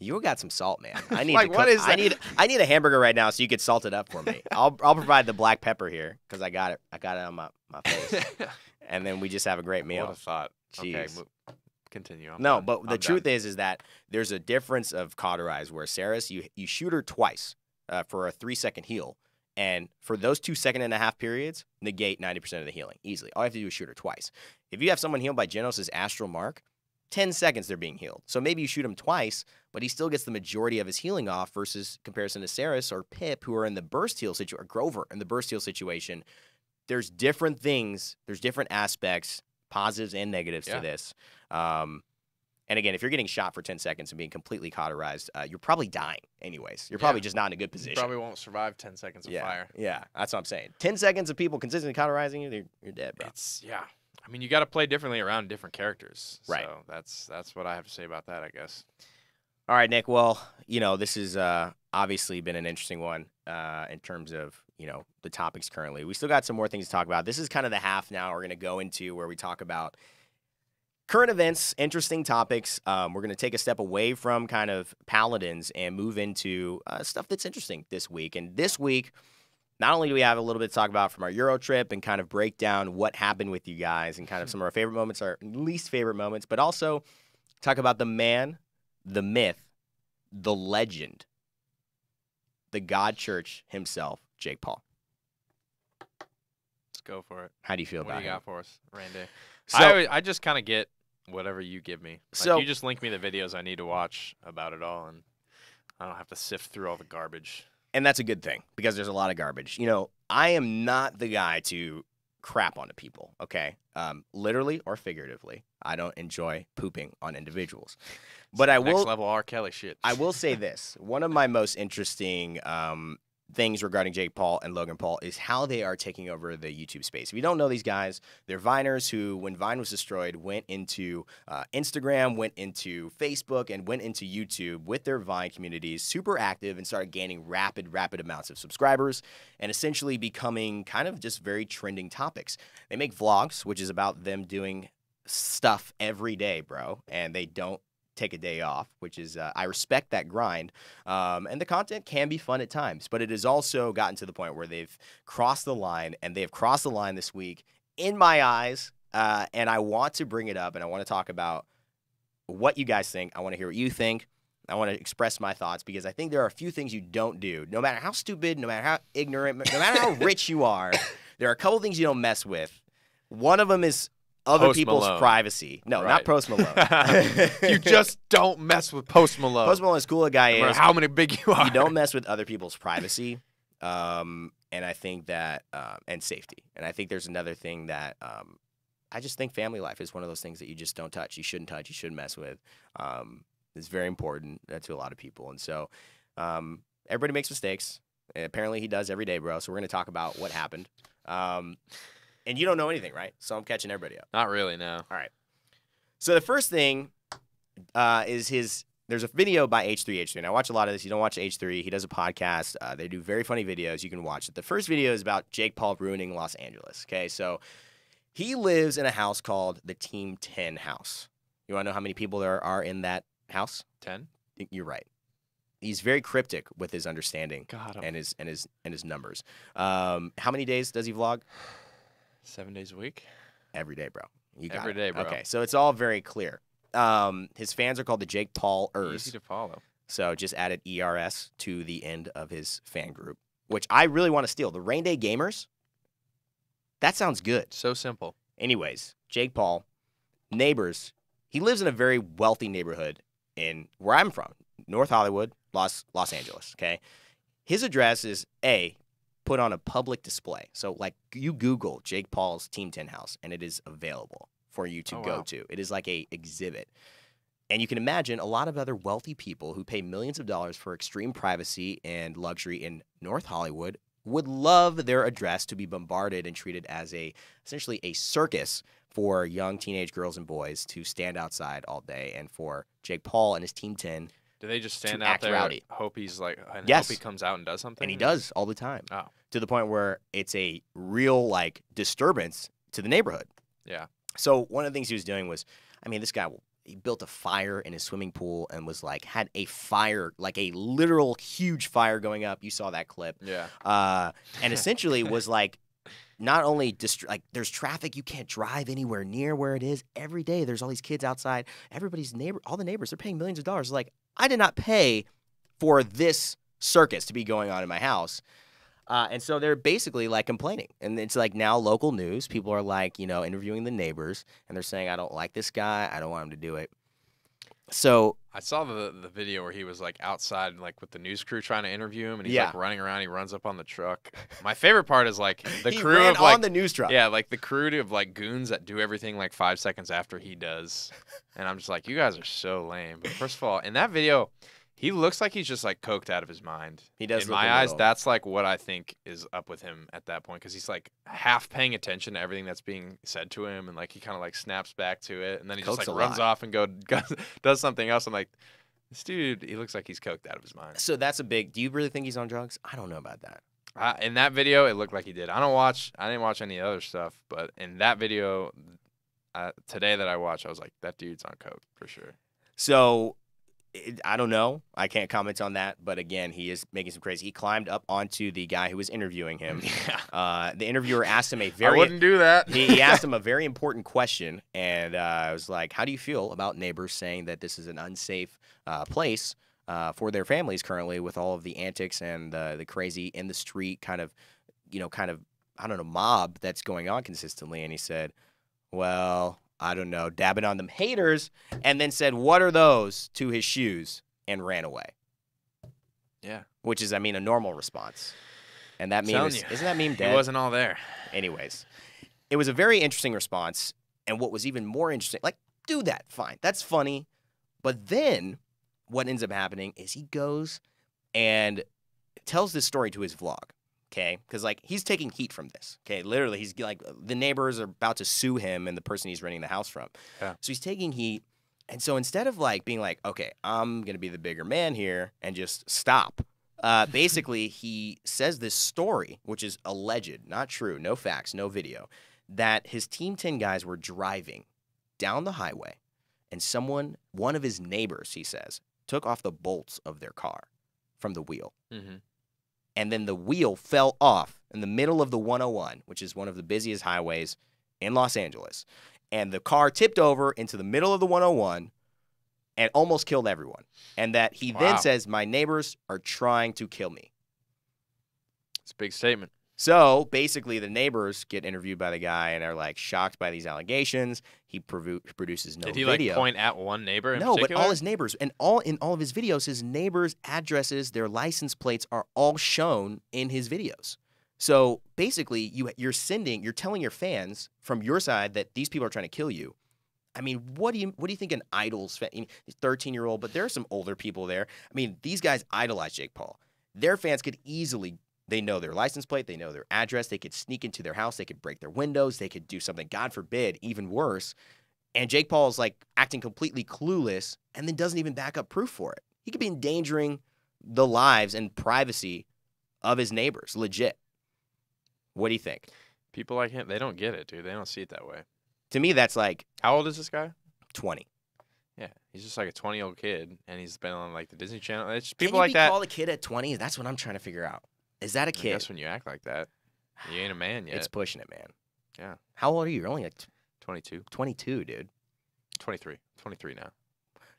You got some salt, man. I need like, what is that? I need a hamburger right now so you could salt it up for me. I'll provide the black pepper here because I got it. I got it on my face. And then we just have a great meal. What a thought. Jeez. Okay, continue. But the truth is that there's a difference of Cauterize where Saris, you shoot her twice for a 3-second heal. And for those 2 second-and-a-half periods, negate 90% of the healing easily. All you have to do is shoot her twice. If you have someone healed by Jenos' Astral Mark, 10 seconds they're being healed. So maybe you shoot him twice, but he still gets the majority of his healing off versus comparison to Saris or Pip, who are in the burst heal situation, or Grover in the burst heal situation. There's different things. There's different aspects, positives and negatives to this. And again, if you're getting shot for 10 seconds and being completely cauterized, you're probably dying anyways. You're probably just not in a good position. You probably won't survive 10 seconds of fire. Yeah, that's what I'm saying. 10 seconds of people consistently cauterizing you, you're dead, bro. I mean, you got to play differently around different characters. Right. So that's what I have to say about that, I guess. All right, Nick. Well, this has obviously been an interesting one in terms of, the topics currently. We still got some more things to talk about. This is kind of the half now we're going to go into where we talk about current events, interesting topics. We're going to take a step away from kind of Paladins and move into stuff that's interesting this week. And this week, not only do we have a little bit to talk about from our Euro trip and kind of break down what happened with you guys and kind of some of our favorite moments, our least favorite moments, but also talk about the man, the myth, the legend, the God Church himself, Jake Paul. Let's go for it. How do you feel about it? What do you got for us, Raynday? So, I just kind of get whatever you give me. You just link me the videos I need to watch about it all, and I don't have to sift through all the garbage. And that's a good thing because there's a lot of garbage. I am not the guy to crap onto people, okay? Literally or figuratively. I don't enjoy pooping on individuals. But I will... Next level R. Kelly shit. I will say this. One of my most interesting things regarding Jake Paul and Logan Paul is how they are taking over the YouTube space. If you don't know these guys, they're Viners who, when Vine was destroyed, went into Instagram, went into Facebook, and went into YouTube with their Vine communities, super active, and started gaining rapid amounts of subscribers and essentially becoming kind of just very trending topics. They make vlogs, which is about them doing stuff every day, bro, and they don't take a day off, which is I respect that grind, and the content can be fun at times, but it has also gotten to the point where they've crossed the line, and they have crossed the line this week in my eyes, and I want to bring it up, and I want to talk about what you guys think. I want to hear what you think. I want to express my thoughts because I think there are a few things you don't do, no matter how stupid, no matter how ignorant, no matter how rich you are. There are a couple things you don't mess with. One of them is other people's privacy. No, not Post Malone. You just don't mess with Post Malone. Post Malone is cool. A guy is. How many big you are. You don't mess with other people's privacy. And I think that, and safety. And I think there's another thing that, I just think family life is one of those things that you just don't touch. You shouldn't touch. You shouldn't mess with. It's very important to a lot of people. And so, everybody makes mistakes. Apparently, he does every day, bro. So we're going to talk about what happened. And you don't know anything, right? So I'm catching everybody up. Not really, no. All right. So the first thing is there's a video by H3H3. And I watch a lot of this. You don't watch H3. He does a podcast. They do very funny videos. You can watch it. The first video is about Jake Paul ruining Los Angeles. Okay, so he lives in a house called the Team 10 house. You want to know how many people there are in that house? 10? You're right. He's very cryptic with his understanding God, and his numbers. How many days does he vlog? 7 days a week? Every day, bro. You got Every it. day, bro. Okay, so it's all very clear. His fans are called the Jake Paul-ers. Easy to follow. So just added ERS to the end of his fan group, which I really want to steal. The Raynday Gamers? That sounds good. So simple. Anyways, Jake Paul, neighbors. He lives in a very wealthy neighborhood in where I'm from, North Hollywood, Los Angeles, okay? His address is put on a public display. So, like, you Google Jake Paul's Team 10 house, and it is available for you to go to. It is like a exhibit. And you can imagine a lot of other wealthy people who pay millions of dollars for extreme privacy and luxury in North Hollywood would love their address to be bombarded and treated as essentially a circus for young teenage girls and boys to stand outside all day, and for Jake Paul and his Team 10 Do they just stand to out act there, rowdy. hope he's like, and Yes. hope he comes out and does something? And he does all the time. Oh. To the point where it's a real, like, disturbance to the neighborhood. Yeah. So one of the things he was doing was, I mean, this guy, he built a fire in his swimming pool and was like, had a fire, like a literal huge fire going up. You saw that clip. Yeah. And essentially was like, not only like there's traffic, you can't drive anywhere near where it is. Every day there's all these kids outside. All the neighbors, they're paying millions of dollars. Like, I did not pay for this circus to be going on in my house. And so they're basically like complaining. And it's like now local news. People are like, interviewing the neighbors, and they're saying, I don't like this guy. I don't want him to do it. So I saw the video where he was like outside like with the news crew trying to interview him, and he's Yeah. like running around. He runs up on the truck. My favorite part is like the he crew ran of like on the news truck. yeah, like the crew of like goons that do everything like 5 seconds after he does. And I'm just like, you guys are so lame. But first of all, in that video, he looks like he's just like coked out of his mind. He does In look my a eyes, little- that's like what I think is up with him at that point, because he's like half paying attention to everything that's being said to him, and like he kind of like snaps back to it, and then he just Cokes like a runs lot. off and does something else. I'm like, this dude, he looks like he's coked out of his mind. So that's do you really think he's on drugs? I don't know about that. In that video, it looked like he did. I didn't watch any other stuff, but in that video today that I watched, I was like, that dude's on coke for sure. So I don't know. I can't comment on that. But again, he is making some crazy. He climbed up onto the guy who was interviewing him. Yeah. The interviewer asked him a I very wouldn't do that. he asked him a very important question, and I was like, how do you feel about neighbors saying that this is an unsafe place for their families currently, with all of the antics and the crazy in the street kind of I don't know, mob that's going on consistently? And he said, well, I don't know, dabbing on them haters, and then said, what are those, to his shoes, and ran away. Yeah. Which is, I mean, a normal response. And that meme Telling isn't you. that meme dead? He wasn't all there. Anyways, it was a very interesting response. And what was even more interesting, like, do that, fine. That's funny. But then what ends up happening is he goes and tells this story to his vlog, okay? Because, like, he's taking heat from this, okay? Literally, he's like, the neighbors are about to sue him and the person he's renting the house from. Yeah. So he's taking heat. And so instead of, like, being like, okay, I'm going to be the bigger man here and just stop, basically, he says this story, which is alleged, not true, no facts, no video, that his Team 10 guys were driving down the highway, and one of his neighbors, he says, took off the bolts of their car from the wheel. Mm-hmm. And then the wheel fell off in the middle of the 101, which is one of the busiest highways in Los Angeles. And the car tipped over into the middle of the 101 and almost killed everyone. And that he then says, my neighbors are trying to kill me. It's a big statement. So basically, the neighbors get interviewed by the guy and are like shocked by these allegations. He produces no Did he video. like point at one neighbor in No, but particular? all his neighbors, and in all of his videos, his neighbors' addresses, their license plates are all shown in his videos. So basically, you're telling your fans from your side that these people are trying to kill you. I mean, what do you think an idol's 13-year-old, but there are some older people there. I mean, these guys idolize Jake Paul. their fans could easily, they know their license plate, they know their address, they could sneak into their house, they could break their windows, they could do something, God forbid, even worse. And Jake Paul is like acting completely clueless and then doesn't even back up proof for it. He could be endangering the lives and privacy of his neighbors, legit. What do you think? People like him, they don't get it, dude. They don't see it that way. To me, that's like How old is this guy? 20. Yeah, he's just like a 20-year-old kid, and he's been on like the Disney Channel. It's Can people you like be that. called a kid at 20? That's what I'm trying to figure out. Is that a I kid? guess when you act like that, you ain't a man yet. It's pushing it, man. Yeah. How old are you? You're only like 22, 22, dude. 23 now.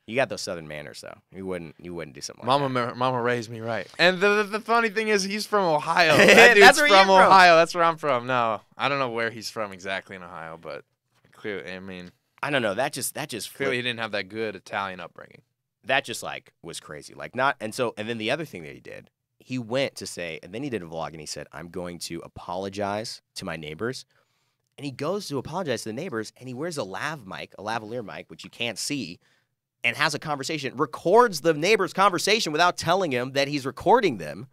You got those Southern manners, though. You wouldn't do something like that. Mama raised me right. And the funny thing is, he's from Ohio. That's That dude's where you're from from. Ohio. That's where I'm from. No, I don't know where he's from exactly in Ohio, but clearly, I mean, I don't know. That just clearly flipped. he didn't have that good Italian upbringing. That just like was crazy. Like not, and then the other thing that he did, he went to say, and then he did a vlog and he said, I'm going to apologize to my neighbors. And he goes to apologize to the neighbors and he wears a lavalier mic, which you can't see, and has a conversation, records the neighbor's conversation without telling him that he's recording them,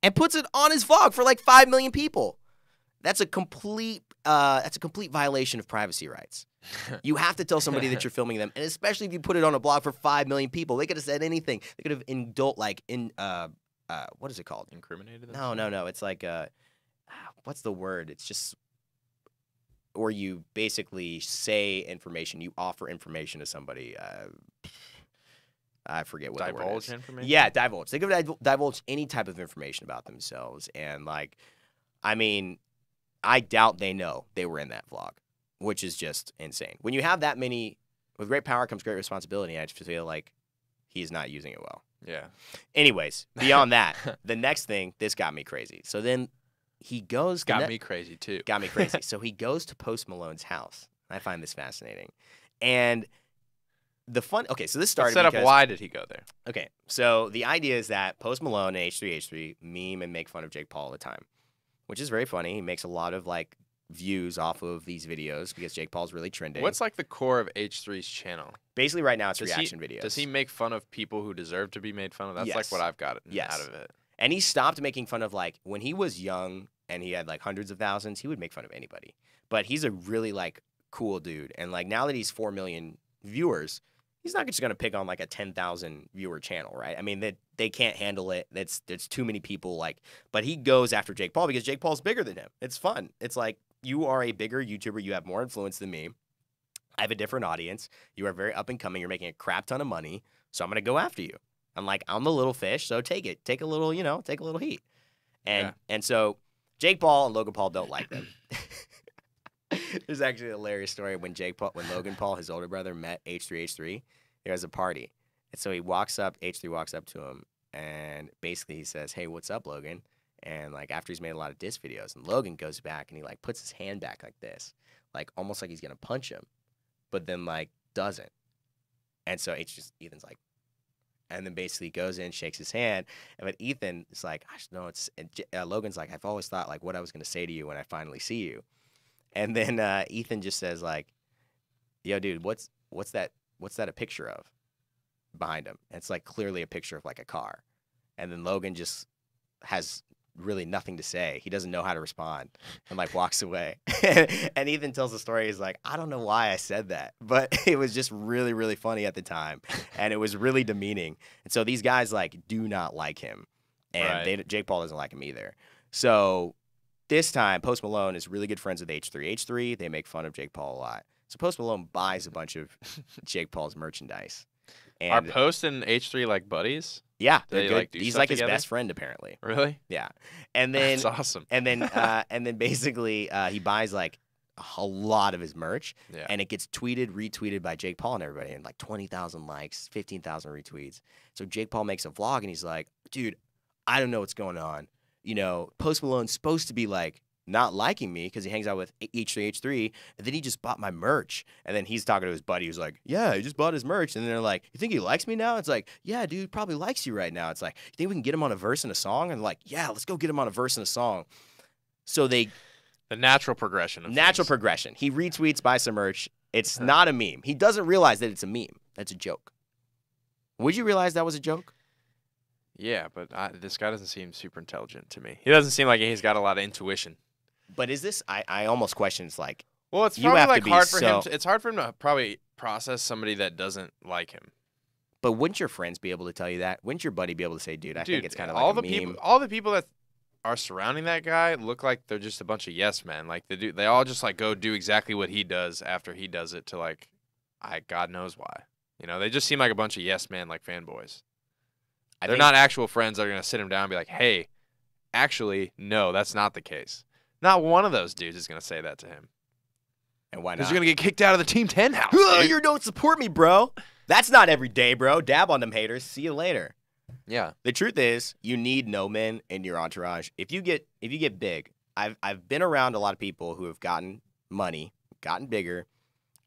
and puts it on his vlog for like 5 million people. That's a complete violation of privacy rights. You have to tell somebody that you're filming them, and especially if you put it on a blog for 5 million people. They could have said anything. They could have what is it called? Incriminated them? No. It's like what's the word? It's just where you basically say information, you offer information to somebody. I forget what the word is. Divulge information? Yeah, divulge. They could divulge any type of information about themselves, and like, I mean, I doubt they know they were in that vlog, which is just insane. When you have that many, with great power comes great responsibility. I just feel like he's not using it well. Yeah. Anyways, beyond that, the next thing, this got me crazy. So then he goes. Got me crazy too. Got me crazy. So he goes to Post Malone's house. I find this fascinating. And okay, so this started Set up, because, why did he go there? okay, so the idea is that Post Malone and H3H3 meme and make fun of Jake Paul all the time, which is very funny. He makes a lot of like views off of these videos because Jake Paul's really trending. What's like the core of H3's channel? Basically right now it's reaction videos. Does he make fun of people who deserve to be made fun of? That's Yes. like what I've got Yes. out of it. And he stopped making fun of, like, when he was young and he had like hundreds of thousands, he would make fun of anybody. But he's a really like cool dude. And like now that he's 4 million viewers, he's not just going to pick on like a 10,000 viewer channel, right? I mean, they can't handle it. There's too many people, like, but he goes after Jake Paul because Jake Paul's bigger than him. It's fun. It's like, you are a bigger YouTuber. You have more influence than me. I have a different audience. You are very up and coming. You're making a crap ton of money. So I'm going to go after you. I'm like, I'm the little fish, so take it. Take a little, take a little heat. And so Jake Paul and Logan Paul don't like them. There's actually a hilarious story when Logan Paul, his older brother, met H3H3. There was a party. And so H3 walks up to him, and basically he says, hey, what's up, Logan? And like after he's made a lot of diss videos, and Logan goes back and he like puts his hand back like this, like almost like he's gonna punch him, but then like doesn't. And so Ethan's like, and then basically goes in, shakes his hand, but Ethan is like, I just know Logan's like, I've always thought like what I was gonna say to you when I finally see you. And then Ethan just says like, yo, dude, what's that a picture of behind him? And it's like clearly a picture of like a car. And then Logan just has really nothing to say. He doesn't know how to respond and like walks away. And Ethan tells the story. He's like, I don't know why I said that, but it was just really, really funny at the time. And it was really demeaning. And so these guys like do not like him. And Right. Jake Paul doesn't like him either. So this time, Post Malone is really good friends with H3. H3, they make fun of Jake Paul a lot. So Post Malone buys a bunch of Jake Paul's merchandise. Are And Post and H3 like buddies? yeah, Do they're they, good. like, do He's stuff like together? his best friend, apparently. Really? Yeah. And then That's awesome. and then basically he buys like a lot of his merch, Yeah. and it gets retweeted by Jake Paul and everybody, and like 20,000 likes, 15,000 retweets. So Jake Paul makes a vlog and he's like, dude, I don't know what's going on. Post Malone's supposed to be like not liking me because he hangs out with H3H3, and then he just bought my merch. And then he's talking to his buddy who's like, yeah, he just bought his merch. And then they're like, you think he likes me now? It's like, yeah, dude, probably likes you right now. It's like, you think we can get him on a verse and a song? And like, yeah, let's go get him on a verse and a song. So the natural progression of things. progression. He retweets, buys some merch. It's not a meme. He doesn't realize that it's a meme. That's a joke. Would you realize that was a joke? Yeah, but this guy doesn't seem super intelligent to me. He doesn't seem like he's got a lot of intuition. But is this? I almost question. It's like, Well, it's you probably have to like be hard for him. so- It's hard for him to probably process somebody that doesn't like him. but wouldn't your friends be able to tell you that? Wouldn't your buddy be able to say, dude, I think it's kind of like all a the meme? all the people that are surrounding that guy look like they're just a bunch of yes men. Like they all just like go do exactly what he does after he does it to like, God knows why. You know, they just seem like a bunch of yes men, like fanboys. They're not actual friends that are gonna sit him down and be like, hey, actually, no, that's not the case. Not one of those dudes is gonna say that to him. And why not? Because you're gonna get kicked out of the Team 10 house. dude. You don't support me, bro. That's not every day, bro. Dab on them haters. See you later. Yeah. The truth is, you need no men in your entourage. If you get big, I've been around a lot of people who have gotten money, gotten bigger,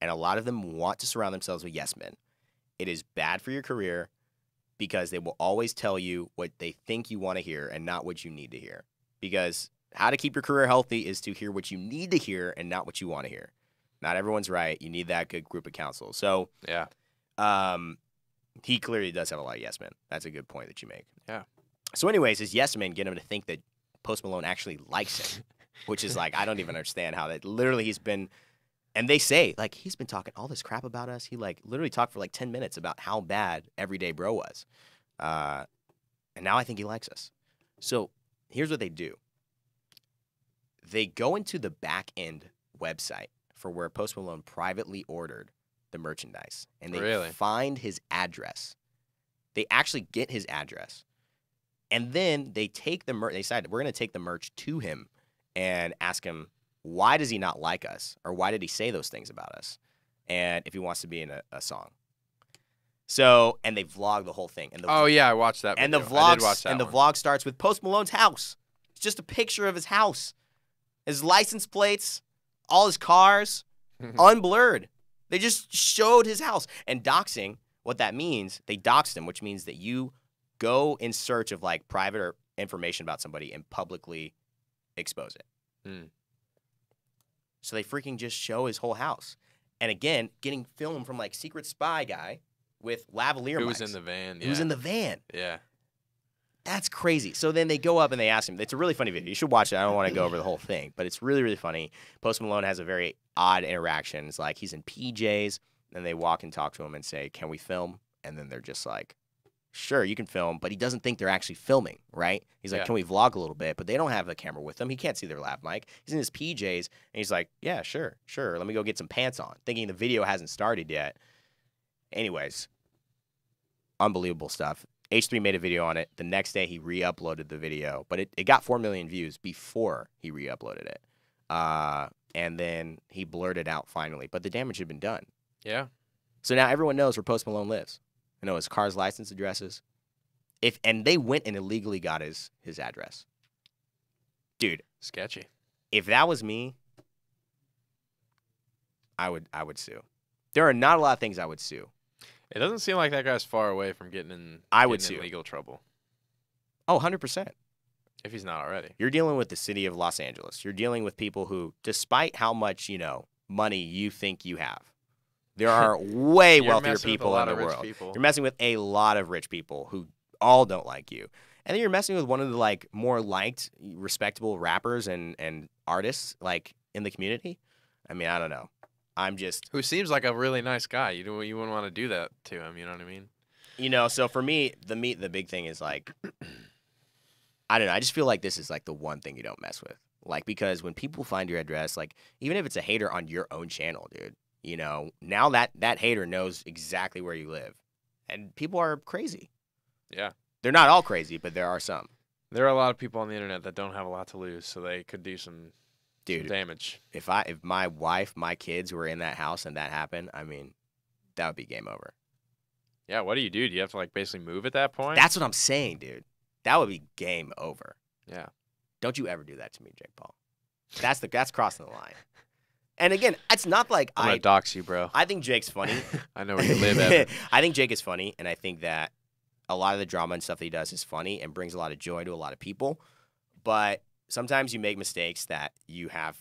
and a lot of them want to surround themselves with yes men. It is bad for your career because they will always tell you what they think you want to hear and not what you need to hear. Because how to keep your career healthy is to hear what you need to hear and not what you want to hear. Not everyone's right. You need that good group of counsel. So, Yeah. he clearly does have a lot of yes men. That's a good point that you make. Yeah. So, anyways, his yes men get him to think that Post Malone actually likes him, which is like, I don't even understand how that literally he's been, and they say, like, he's been talking all this crap about us. He, like, literally talked for like 10 minutes about how bad Everyday Bro was. And now I think he likes us. So, here's what they do they go into the back end website for where Post Malone privately ordered the merchandise, and they find his address. They actually get his address, and then they take the merch. They decided we're going to take the merch to him and ask him why does he not like us, or why did he say those things about us, and if he wants to be in a song. So, and they vlog the whole thing. And I watched that. And video. the vlog I did watch that and the one. vlog starts with Post Malone's house. It's just a picture of his house, his license plates, all his cars, unblurred. They just showed his house. And doxing, what that means, they doxed him, which means that you go in search of like private or information about somebody and publicly expose it. So they freaking just show his whole house. And again, getting film from like Secret Spy guy with lavalier mics. Who was in the van. Who was in the van. Yeah. That's crazy. So then they go up and they ask him. It's a really funny video. You should watch it. I don't want to go over the whole thing, but it's really, really funny. Post Malone has a very odd interaction. It's like he's in PJs, and they walk and talk to him and say, can we film? And then they're just like, sure, you can film, but he doesn't think they're actually filming, right? He's like, can we vlog a little bit? But they don't have a camera with them. He can't see their lav mic. He's in his PJs, and he's like, yeah, sure. Let me go get some pants on, thinking the video hasn't started yet. Anyways, unbelievable stuff. H3 made a video on it. The next day, he re-uploaded the video, but it got 4 million views before he re-uploaded it. And then he blurred it out finally, but the damage had been done. Yeah. So now everyone knows where Post Malone lives. You know his car's license addresses. And they went and illegally got his address. Dude. Sketchy. If that was me, I would sue. There are not a lot of things I would sue. It doesn't seem like that guy's far away from getting in legal trouble. Oh, 100%. If he's not already. You're dealing with the city of Los Angeles. You're dealing with people who, despite how much, money you think you have, there are way wealthier people in the world. You're messing with a lot of rich people who all don't like you. And then you're messing with one of the like more liked, respectable rappers and artists like in the community. I mean, I don't know. Who seems like a really nice guy. You wouldn't want to do that to him. You know what I mean? So for me, the big thing is like, I don't know. I just feel like this is like the one thing you don't mess with. Like, because when people find your address, like, even if it's a hater on your own channel, dude, now that hater knows exactly where you live. And people are crazy. Yeah. They're not all crazy, but there are some. There are a lot of people on the internet that don't have a lot to lose, so they could do some damage. If my wife, my kids were in that house and that happened, I mean, that would be game over. Yeah, what do? Do you have to like basically move at that point? That's what I'm saying, dude. That would be game over. Yeah. Don't you ever do that to me, Jake Paul. That's crossing the line. And again, it's not like I'm gonna dox you, bro. I think Jake's funny. I know where you live, Evan. I think Jake is funny, and I think that a lot of the drama and stuff that he does is funny and brings a lot of joy to a lot of people. But sometimes you make mistakes that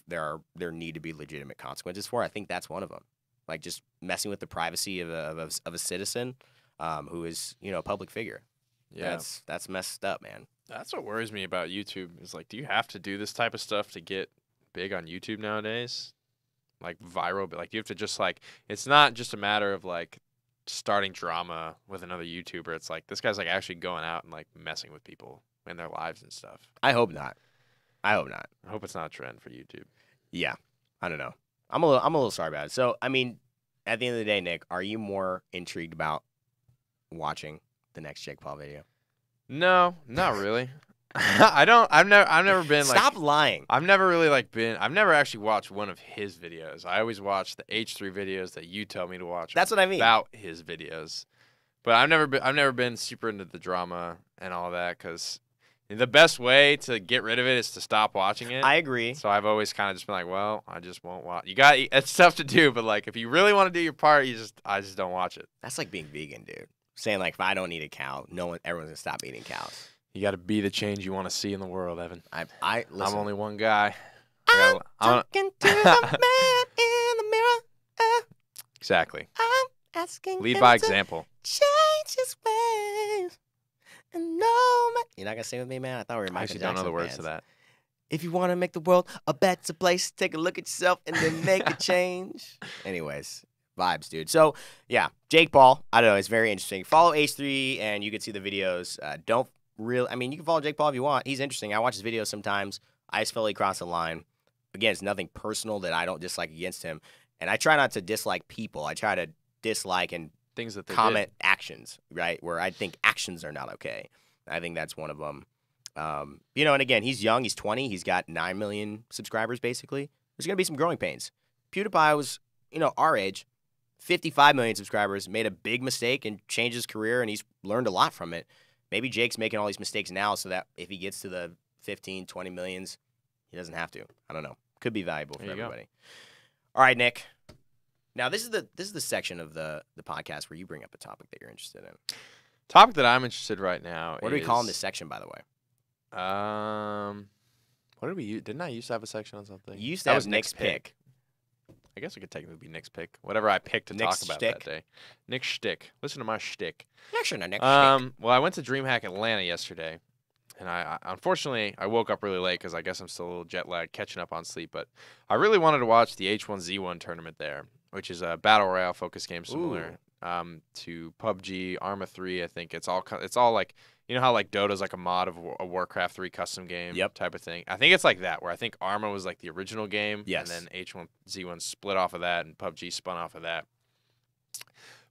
there need to be legitimate consequences for. I think that's one of them. Like just messing with the privacy of a citizen who is a public figure. Yeah. That's messed up, man. That's what worries me about YouTube is like, do you have to do this type of stuff to get big on YouTube nowadays? Like viral, but like you have to just like, it's not just a matter of like starting drama with another YouTuber. It's like this guy's like actually going out and like messing with people in their lives and stuff. I hope not. I hope it's not a trend for YouTube. Yeah. I don't know. I'm a little sorry about it. So, I mean, at the end of the day, Nick, are you more intrigued about watching the next Jake Paul video? No, not really. I've never been like. Stop lying. I've never actually watched one of his videos. I always watch the H3 videos that you tell me to watch. That's what I mean. About his videos. But I've never been super into the drama and all that because the best way to get rid of it is to stop watching it. I agree. So I've always kind of just been like, well, I just won't watch. It's tough to do, but like if you really want to do your part, I just don't watch it. That's like being vegan, dude. Saying like if I don't eat a cow, everyone's gonna stop eating cows. You got to be the change you want to see in the world, Evan. Listen, I'm only one guy. I'm talking to the man in the mirror. Exactly. I'm asking Lead him by to example. change his ways. And no man. You're not gonna sing with me, man? I thought we were I Michael actually Jackson don't know the words fans. to that. If you want to make the world a better place, take a look at yourself and then make a change. Anyways, vibes, dude. So, yeah, Jake Paul, I don't know, it's very interesting. Follow H3 and you can see the videos. You can follow Jake Paul if you want. He's interesting. I watch his videos sometimes. I just felt like he crossed the line. Again, it's nothing personal that I don't dislike against him. And I try not to dislike people. I try to dislike and Things that they comment actions, right? Where I think actions are not okay. I think that's one of them. And again, he's young. He's 20. He's got 9 million subscribers, basically. There's going to be some growing pains. PewDiePie was, our age, 55 million subscribers, made a big mistake and changed his career, and he's learned a lot from it. Maybe Jake's making all these mistakes now so that if he gets to the 15, 20 millions, he doesn't have to. I don't know. Could be valuable for everybody. All right, Nick. Now, this is the section of the podcast where you bring up a topic that you're interested in. Topic that I'm interested right now. What are we calling this section, by the way? What did we use? Didn't I used to have a section on something? You used to have Nick's pick. I guess it could technically be Nick's pick. Whatever I picked to Nick's talk about shtick. that day. Nick's shtick. Listen to my shtick. Listen to Nick's Well, I went to Dreamhack Atlanta yesterday, and I unfortunately I woke up really late because I guess I'm still a little jet lagged, catching up on sleep. But I really wanted to watch the H1Z1 tournament there, which is a battle royale focus game similar to PUBG, Arma 3. I think it's all like. You know how like Dota's like a mod of a Warcraft 3 custom game type of thing? I think it's like that, where I think Arma was like the original game, and then H1Z1 split off of that, and PUBG spun off of that.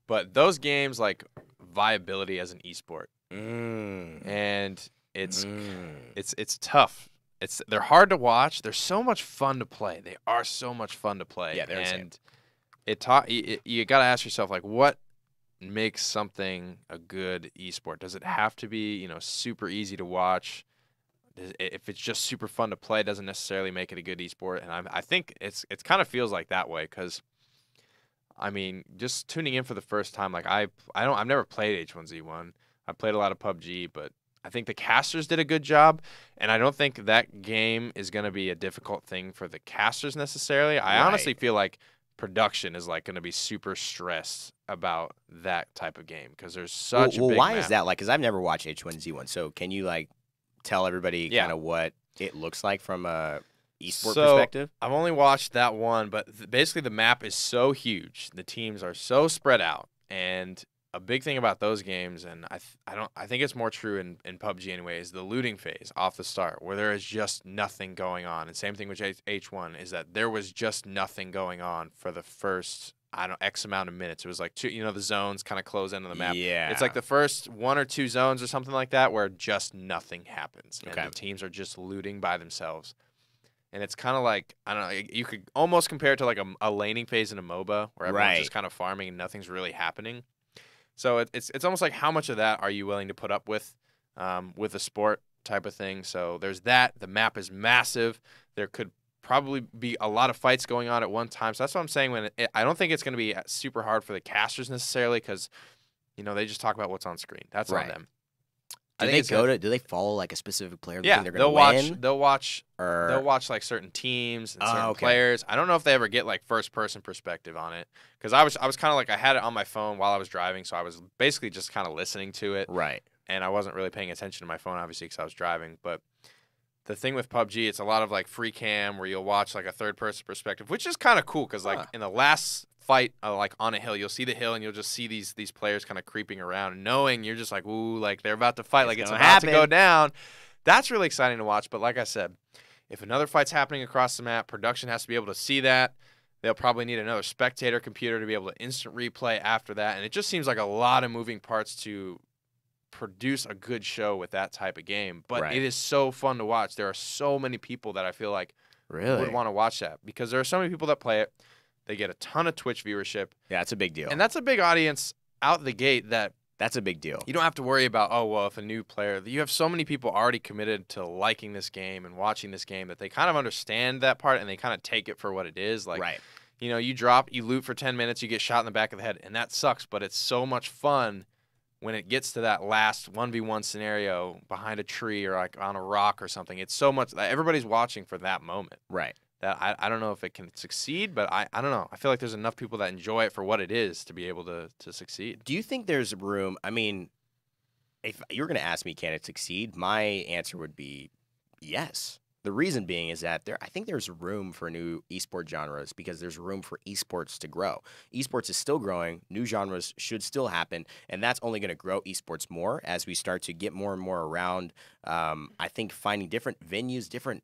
But those games like viability as an esport, and it's tough. They're hard to watch. They're so much fun to play. They are so much fun to play. Yeah, they're and you got to ask yourself like what makes something a good esport? Does it have to be, super easy to watch? If it's just super fun to play, doesn't necessarily make it a good esport. And I think it's kind of feels like that way because, I mean, just tuning in for the first time, like I've never played H1Z1. I played a lot of PUBG, but I think the casters did a good job, and I don't think that game is going to be a difficult thing for the casters necessarily. I honestly feel like production is like going to be super stressed about that type of game because there's such a big why map. is that? Like, because I've never watched H1Z1, so can you like tell everybody kind of what it looks like from a esport perspective? I've only watched that one, but basically the map is so huge, the teams are so spread out, and a big thing about those games, and I think it's more true in PUBG anyway, is the looting phase off the start, where there is just nothing going on. And same thing with H1 is that there was just nothing going on for the first X amount of minutes. It was like the zones kind of close into the map. Yeah, it's like the first 1 or 2 zones or something like that where just nothing happens, and the teams are just looting by themselves. And it's kind of like, I don't know, you could almost compare it to like a laning phase in a MOBA where everyone's just kind of farming and nothing's really happening. So it's almost like how much of that are you willing to put up with a sport type of thing. So there's that. The map is massive. There could probably be a lot of fights going on at one time. So that's what I'm saying. I don't think it's going to be super hard for the casters necessarily because, they just talk about what's on screen. That's on them. Do they follow like a specific player? Yeah, they'll win? They'll watch like certain teams and certain players. I don't know if they ever get like first person perspective on it because I was kind of like I had it on my phone while I was driving, so I was basically just kind of listening to it. Right. and I wasn't really paying attention to my phone, obviously, because I was driving. But the thing with PUBG, it's a lot of like free cam where you'll watch like a third-person perspective, which is kind of cool because like in the last fight, like on a hill, you'll see the hill and you'll just see these players kind of creeping around, and knowing you're just like, ooh, like they're about to fight, like it's about to go down. That's really exciting to watch. But like I said, if another fight's happening across the map, production has to be able to see that. They'll probably need another spectator computer to be able to instant replay after that. And it just seems like a lot of moving parts to produce a good show with that type of game. But it is so fun to watch. There are so many people that I feel like would want to watch that because there are so many people that play it. They get a ton of Twitch viewership. Yeah, it's a big deal. And that's a big audience out the gate that's a big deal. You don't have to worry about, oh, well, if a new player, you have so many people already committed to liking this game and watching this game that they kind of understand that part and they kind of take it for what it is. Like, you know, you loot for 10 minutes, you get shot in the back of the head, and that sucks, but it's so much fun when it gets to that last 1v1 scenario behind a tree or like on a rock or something. It's so much, everybody's watching for that moment. Right. That I don't know if it can succeed, but I don't know. I feel like there's enough people that enjoy it for what it is to be able to succeed. Do you think there's room? I mean, if you're going to ask me, can it succeed? My answer would be yes. The reason being is that I think there's room for new esport genres because there's room for esports to grow. Esports is still growing. New genres should still happen, and that's only going to grow esports more as we start to get more and more around, I think, finding different venues, different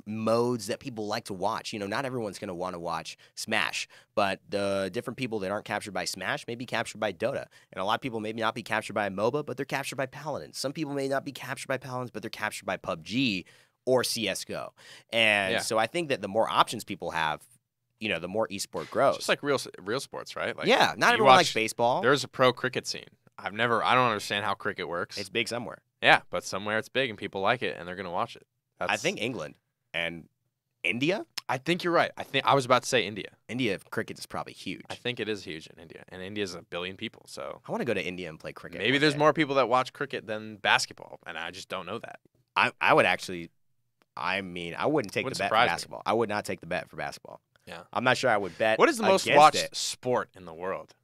modes that people like to watch. You know, not everyone's going to want to watch Smash, but the different people that aren't captured by Smash may be captured by Dota. And a lot of people may not be captured by MOBA, but they're captured by Paladins. Some people may not be captured by Paladins, but they're captured by PUBG or CSGO. And so I think that the more options people have, you know, the more esport grows. Just like real sports, right? Like, yeah, not everyone likes baseball. There's a pro cricket scene. I don't understand how cricket works. It's big somewhere. Yeah, but somewhere it's big and people like it and they're going to watch it. I think England. And India? I think you're right. I was about to say India. India cricket is probably huge. I think it is huge in India. And India's 1 billion people, so I want to go to India and play cricket. Maybe there's more people that watch cricket than basketball, and I just don't know that. I would actually I wouldn't take the bet for basketball. I would not take the bet for basketball. Yeah. I'm not sure I would bet. What is the most watched sport in the world?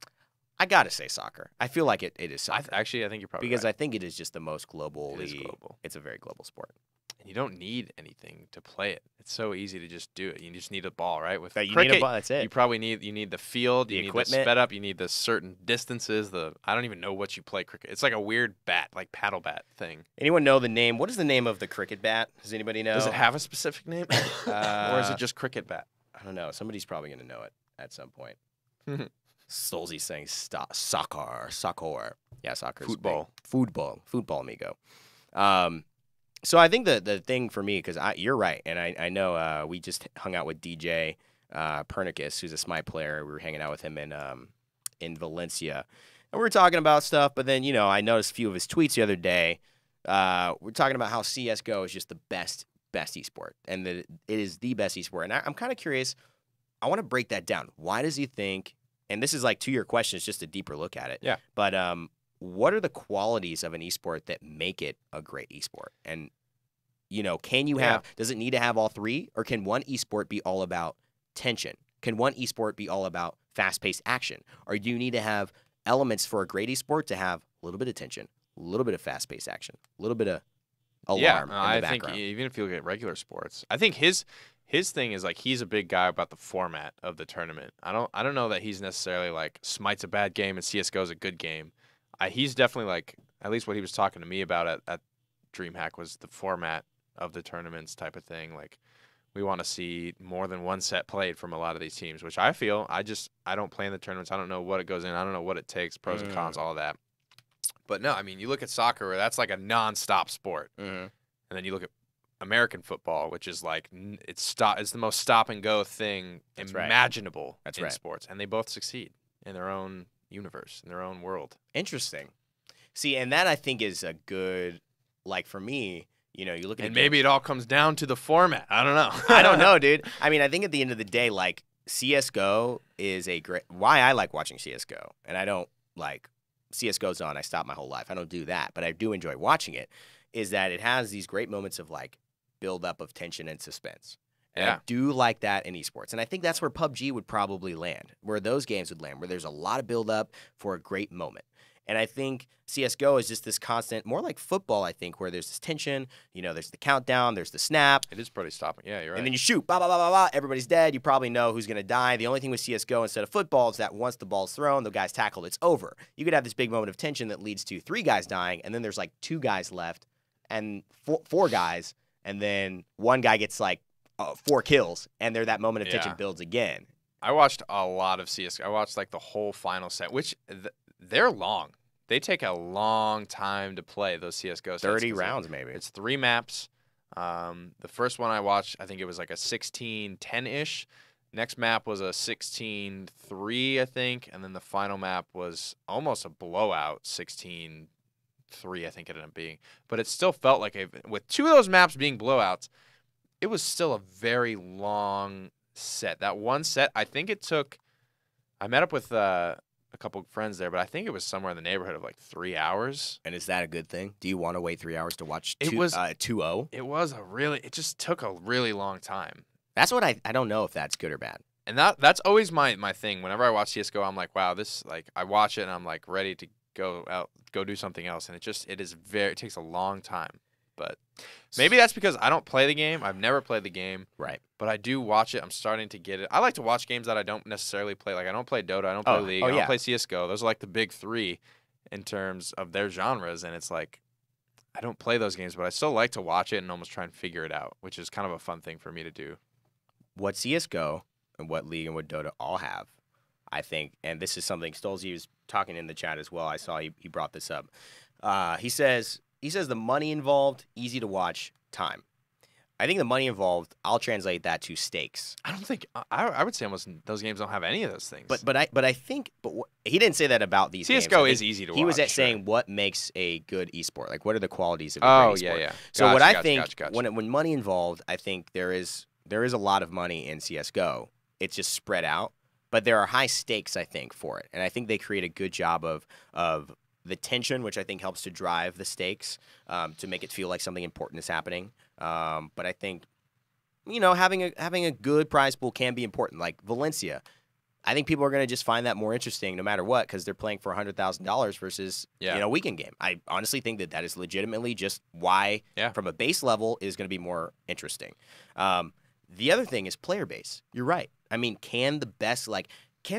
I got to say soccer. I feel like it is soccer. I think you're probably because right. I think it is just the most global. It is global. It's a very global sport. And you don't need anything to play it. It's so easy to just do it. You just need a ball, right? With you cricket, need a ball, that's it. You probably need the field, the you equipment. need the sped up, you need the certain distances. I don't even know what you play cricket. It's like a weird bat, like paddle bat thing. Anyone know the name? What is the name of the cricket bat? Does anybody know? Does it have a specific name? Or is it just cricket bat? I don't know. Somebody's probably going to know it at some point. Stolzy's saying soccer. Yeah, soccer. Football, amigo. So I think the thing for me, because you're right, and I know we just hung out with DJ Pernicus, who's a Smite player. We were hanging out with him in Valencia, and we were talking about stuff. But then, you know, I noticed a few of his tweets the other day. We're talking about how CS:GO is just the best esport, and that it is the best esport. And I'm kind of curious. I want to break that down. Why does he think? And this is like to your question, it's just a deeper look at it. Yeah. But what are the qualities of an esport that make it a great esport? And, you know, can you have, does it need to have all three? Or can one esport be all about tension? Can one esport be all about fast-paced action? Or do you need to have elements for a great esport to have a little bit of tension, a little bit of fast-paced action, a little bit of alarm in the background? I think even if you look at regular sports, I think his thing is like he's a big guy about the format of the tournament. I don't know that he's necessarily like Smite's a bad game and CS:GO is a good game. He's definitely like, at least what he was talking to me about at DreamHack was the format of the tournaments type of thing. Like, we want to see more than one set played from a lot of these teams, which I feel I don't play in the tournaments. I don't know what it goes in. I don't know what it takes, pros and cons, all of that. But no, I mean, you look at soccer, where that's like a nonstop sport, and then you look at American football, which is like it's the most stop and go thing imaginable in sports, and they both succeed in their own universe, in their own world. Interesting. See, and that I think is a good, like for me, you know, you look at and maybe it all comes down to the format. I don't know. I don't know, dude. I mean, I think at the end of the day, like CS:GO is a great. Why I like watching CS:GO, and I don't like CS:GO's on. I stop my whole life. I don't do that, but I do enjoy watching it. Is that it has these great moments of like build up of tension and suspense. And I do like that in esports. And I think that's where PUBG would probably land, where those games would land, where there's a lot of build up for a great moment. And I think CSGO is just this constant, more like football, I think, where there's this tension, there's the countdown, there's the snap. It is pretty stopping. Yeah, you're right. And then you shoot, blah, blah, blah, blah, blah. Everybody's dead. You probably know who's going to die. The only thing with CSGO instead of football is that once the ball's thrown, the guy's tackled, it's over. You could have this big moment of tension that leads to 3 guys dying, and then there's like 2 guys left, and 4 guys, and then 1 guy gets like 4 kills, and that moment of tension builds again. I watched a lot of CSGO. I watched like the whole final set, which they're long. They take a long time to play those CSGO sets. 30 rounds, maybe. It's 3 maps. The first one I watched, I think it was like a 16-10-ish. Next map was a 16-3, I think. And then the final map was almost a blowout, 16-3, I think it ended up being. But it still felt like, with 2 of those maps being blowouts, it was still a very long set. That one set, I think it took, I met up with a couple of friends there, but I think it was somewhere in the neighborhood of like 3 hours. And is that a good thing? Do you want to wait 3 hours to watch 2-0? It just took a really long time. That's what I don't know if that's good or bad. And that's always my thing. Whenever I watch CSGO, I'm like, wow, I watch it and I'm like ready to go do something else. And it takes a long time. But maybe that's because I don't play the game. I've never played the game. Right. But I do watch it. I'm starting to get it. I like to watch games that I don't necessarily play. Like, I don't play Dota. I don't play League. I don't play CSGO. Those are like the big 3 in terms of their genres. And it's like, I don't play those games, but I still like to watch it and almost try and figure it out, which is kind of a fun thing for me to do. What CSGO and what League and what Dota all have, I think, and this is something Stolzy was talking in the chat as well. I saw he brought this up. He says the money involved, easy to watch, time. I think the money involved, I'll translate that to stakes. I don't think I would say almost those games don't have any of those things. But I think he didn't say that about these games. CSGO is easy to watch. He was saying what makes a good esport. Like, what are the qualities of a great esport? Yeah. So what I think when money involved, I think there is a lot of money in CSGO. It's just spread out, but there are high stakes, I think, for it. And I think they create a good job of the tension, which I think helps to drive the stakes, to make it feel like something important is happening. But I think, having a good prize pool can be important. Like Valencia, I think people are going to just find that more interesting no matter what, because they're playing for $100,000 versus a weekend game. I honestly think that is legitimately just why, from a base level, is going to be more interesting. The other thing is player base. You're right. I mean, can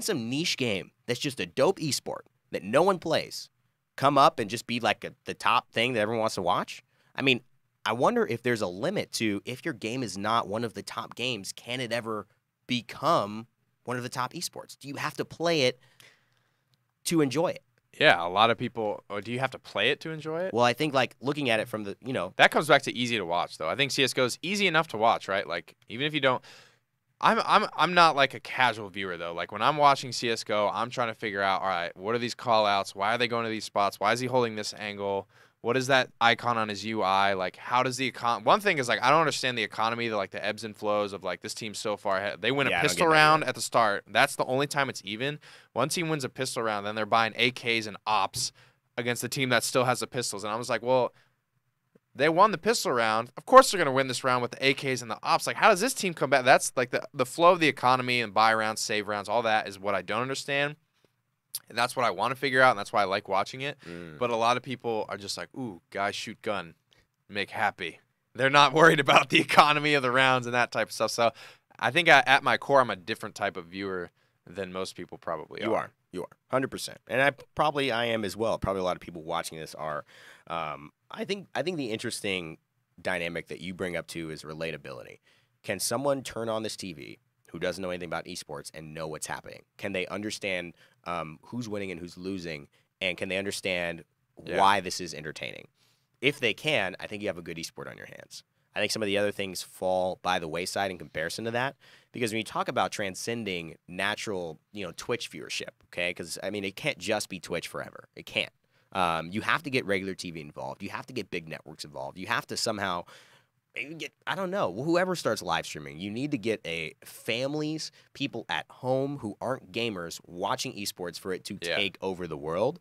some niche game that's just a dope esport that no one plays come up and just be like the top thing that everyone wants to watch? I mean, I wonder if there's a limit to, if your game is not one of the top games, can it ever become one of the top esports? Do you have to play it to enjoy it? Yeah, a lot of people. Or do you have to play it to enjoy it? Well, I think looking at it from the that comes back to easy to watch though. I think CS:GO is easy enough to watch, right? Like, even if you don't. I'm not like a casual viewer though. Like, when I'm watching CS:GO, I'm trying to figure out, all right, what are these call outs? Why are they going to these spots? Why is he holding this angle? What is that icon on his UI? Like, how does the one thing is, like, I don't understand the economy, the ebbs and flows of, like, this team's so far ahead. They win a pistol round at the start. That's the only time it's even. One team wins a pistol round, then they're buying AKs and ops against the team that still has the pistols. And I was like, well, they won the pistol round. Of course they're going to win this round with the AKs and the ops. Like, how does this team come back? That's, like, the flow of the economy and buy rounds, save rounds, all that is what I don't understand. And that's what I want to figure out, and that's why I like watching it. But a lot of people are just like, ooh, guys shoot gun, make happy. They're not worried about the economy of the rounds and that type of stuff. So I think at my core, I'm a different type of viewer than most people probably are. You are, 100%. And I am as well. Probably a lot of people watching this are. I think the interesting dynamic that you bring up, too, is relatability. Can someone turn on this TV who doesn't know anything about esports and know what's happening? Can they understand who's winning and who's losing, and can they understand why this is entertaining? If they can, I think you have a good esport on your hands. I think some of the other things fall by the wayside in comparison to that, because when you talk about transcending natural, Twitch viewership, okay? Because, I mean, it can't just be Twitch forever. It can't. You have to get regular TV involved. You have to get big networks involved. You have to somehow get, I don't know, whoever starts live streaming, you need to get families, people at home who aren't gamers watching esports for it to take over the world.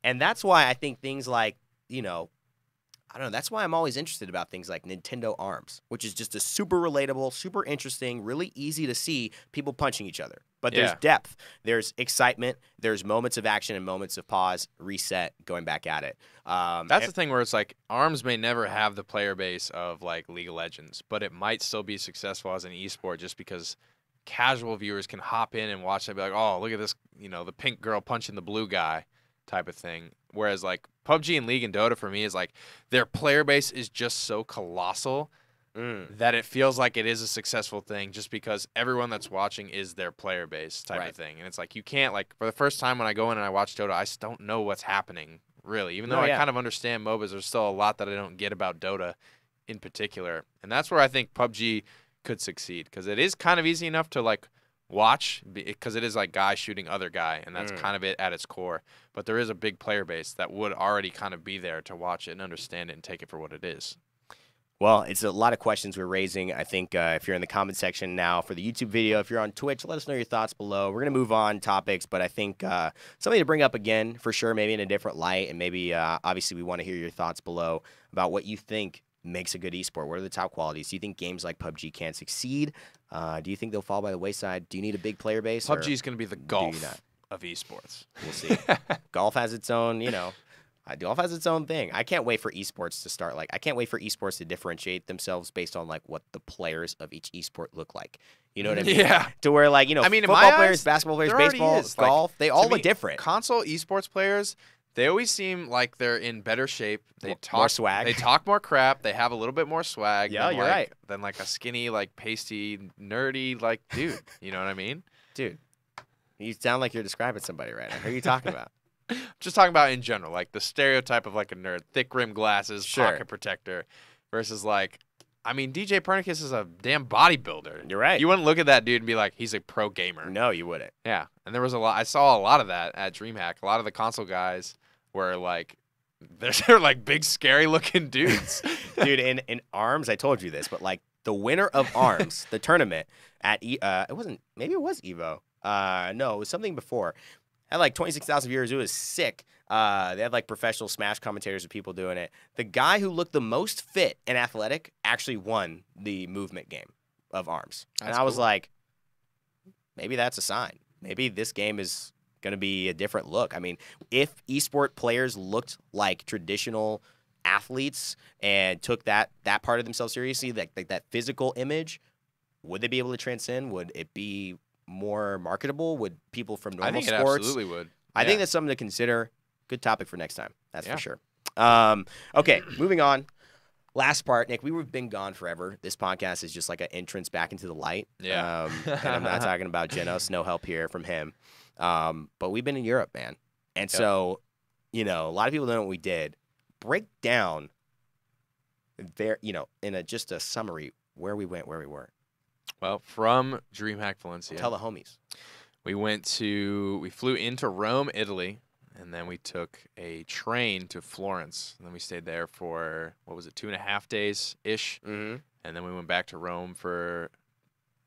And that's why I think things like, I don't know, that's why I'm always interested about things like Nintendo ARMS, which is just a super relatable, super interesting, really easy to see people punching each other. But there's depth, there's excitement, there's moments of action and moments of pause, reset, going back at it. That's the thing where it's like ARMS may never have the player base of like League of Legends, but it might still be successful as an esport just because casual viewers can hop in and watch it and be like, oh, look at this, the pink girl punching the blue guy type of thing. Whereas like PUBG and League and Dota for me is like their player base is just so colossal that it feels like it is a successful thing just because everyone that's watching is their player base type of thing. And it's like you can't, like, for the first time when I go in and I watch Dota, I just don't know what's happening, really. Even though I kind of understand MOBAs, there's still a lot that I don't get about Dota in particular. And that's where I think PUBG could succeed because it is kind of easy enough to, like, watch because it is like guy shooting other guy, and that's kind of it at its core. But there is a big player base that would already kind of be there to watch it and understand it and take it for what it is. Well, it's a lot of questions we're raising. I think if you're in the comment section now for the YouTube video, if you're on Twitch, let us know your thoughts below. We're going to move on topics, but I think something to bring up again for sure, maybe in a different light, and maybe obviously we want to hear your thoughts below about what you think makes a good esport. What are the top qualities? Do you think games like PUBG can succeed? Do you think they'll fall by the wayside? Do you need a big player base? PUBG is going to be the golf of esports. We'll see. Golf has its own, golf has its own thing. I can't wait for esports to start. Like, I can't wait for esports to differentiate themselves based on like what the players of each esport look like. You know what I mean? Yeah. To where like I mean, football players, basketball players, baseball, golf, they all look different. Console esports players, they always seem like they're in better shape. They talk more swag. They talk more crap. They have a little bit more swag. Yeah, you're right. Than like a skinny, like pasty, nerdy, like dude. You know what I mean? Dude, you sound like you're describing somebody right now. Who are you talking about? Just talking about in general, like the stereotype of like a nerd, thick rim glasses, pocket protector, versus like, I mean, DJ Pernicus is a damn bodybuilder. You're right. You wouldn't look at that dude and be like, he's a pro gamer. No, you wouldn't. Yeah, and there was a lot. I saw a lot of that at Dreamhack. A lot of the console guys were like, they're like big, scary looking dudes. Dude, in ARMS, I told you this, but like the winner of ARMS, the tournament at it wasn't, maybe it was Evo. No, it was something before. Had like 26,000 viewers. It was sick. They had like professional Smash commentators of people doing it. The guy who looked the most fit and athletic actually won the movement game of ARMS. And I was like, maybe that's a sign. Maybe this game is going to be a different look. I mean, if esport players looked like traditional athletes and took that part of themselves seriously, like that physical image, would they be able to transcend? Would it be more marketable? Would people from normal sports? I think it absolutely would. I think that's something to consider. Good topic for next time. That's for sure. Okay, moving on. Last part, Nick, we've been gone forever. This podcast is just like an entrance back into the light. Yeah. And I'm not talking about Jenos. No help here from him. But we've been in Europe, man. And so, a lot of people don't know what we did. Break down there, in just a summary where we went, where we were. Well, from Dreamhack Valencia. Tell the homies. We flew into Rome, Italy, and then we took a train to Florence. And then we stayed there for, 2.5 days-ish. Mm-hmm. And then we went back to Rome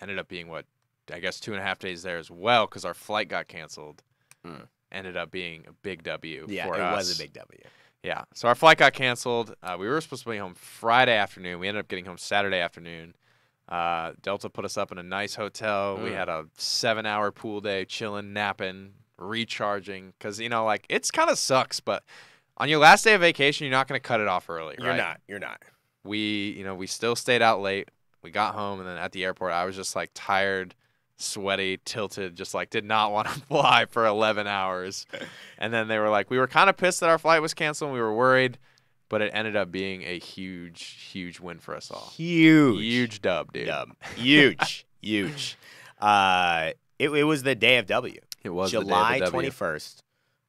ended up being 2.5 days there as well because our flight got canceled. Ended up being a big W for us. Yeah, it was a big W. Yeah, so our flight got canceled. We were supposed to be home Friday afternoon. We ended up getting home Saturday afternoon. Delta put us up in a nice hotel. We had a 7-hour pool day, chilling, napping, recharging. Because, it's kind of sucks, but on your last day of vacation, you're not going to cut it off early, right? You're not. We still stayed out late. We got home, and then at the airport, I was just, like, tired, sweaty, tilted, just, like, did not want to fly for 11 hours. And then they were like, we were kind of pissed that our flight was canceled, and we were worried. But it ended up being a huge, huge win for us all. Huge dub, dude. Huge. Huge. It was the day of W. It was July the day of the 21st,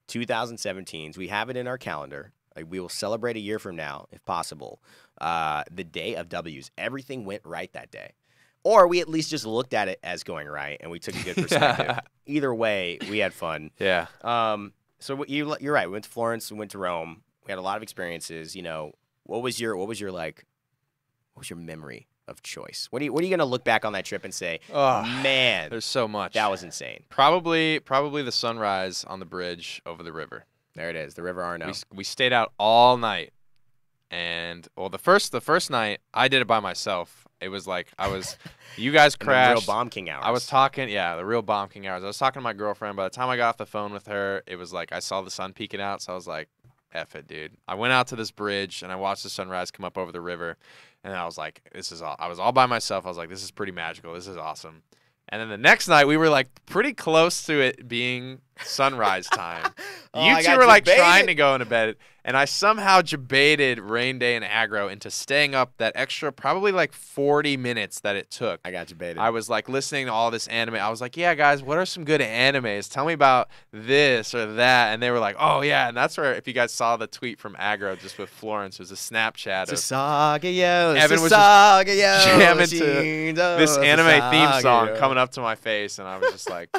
2017. We have it in our calendar. Like, we will celebrate a year from now, if possible. The day of W's. Everything went right that day. Or we at least just looked at it as going right, and we took a good perspective. Either way, we had fun. Yeah. So you're right. We went to Florence. We went to Rome. We had a lot of experiences. What was your memory of choice? What are you going to look back on that trip and say, man, there's so much. That was insane. Probably the sunrise on the bridge over the river. There it is, the River Arno. We stayed out all night. And the first night I did it by myself. It was like you guys And the real crashed. Bomb King hours. I was talking, the real Bomb King hours. I was talking to my girlfriend. By the time I got off the phone with her, it was like I saw the sun peeking out, so I was like, F it, dude. I went out to this bridge, and I watched the sunrise come up over the river, and I was like, I was all by myself. I was like, this is pretty magical. This is awesome. And then the next night, we were like pretty close to it being sunrise time. You two were like trying to go into bed, and I somehow debated Raynday and Aggro into staying up that extra probably like 40 minutes that it took. I got debated. I was like listening to all this anime. I was like, yeah, guys, what are some good animes? Tell me about this or that. And they were like, oh, yeah. And that's where, if you guys saw the tweet from Aggro just with Florence, it was a Snapchat of Evan was just jamming to this anime theme song coming up to my face. And I was just like,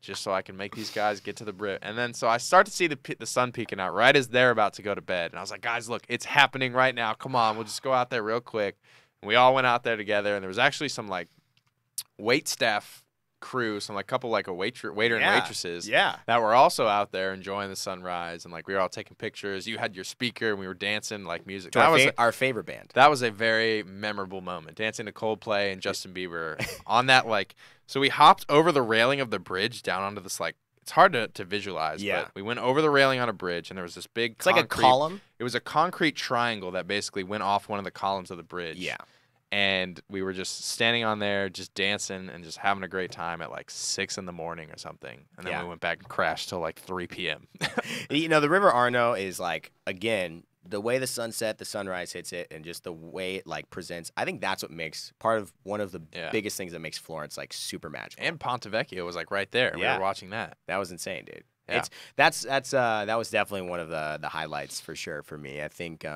just so I can make these guys get to the bridge. And then so I start to see the sun peeking out right as they're about to go to bed. And I was like, guys, look, it's happening right now. Come on, we'll just go out there real quick. And we all went out there together. And there was actually some like wait staff crew, some like couple like waiter and waitresses that were also out there enjoying the sunrise. And like we were all taking pictures. You had your speaker and we were dancing like music. That was our favorite band. That was a very memorable moment. Dancing to Coldplay and Justin Bieber on that like. So we hopped over the railing of the bridge down onto this, like, it's hard to visualize, but we went over the railing on a bridge, and there was this big It's like a column? It was a concrete triangle that basically went off one of the columns of the bridge. Yeah. And we were just standing on there, just dancing and just having a great time at, like, 6 in the morning or something. And then we went back and crashed till, like, 3 p.m. You know, the River Arno is, like, again, the way the sunset, the sunrise hits it, and just the way it like presents, I think that's what makes one of the biggest things that makes Florence like super magical. And Ponte Vecchio was like right there. We were watching that. That was insane, dude. Yeah. That was definitely one of the highlights for sure for me. I think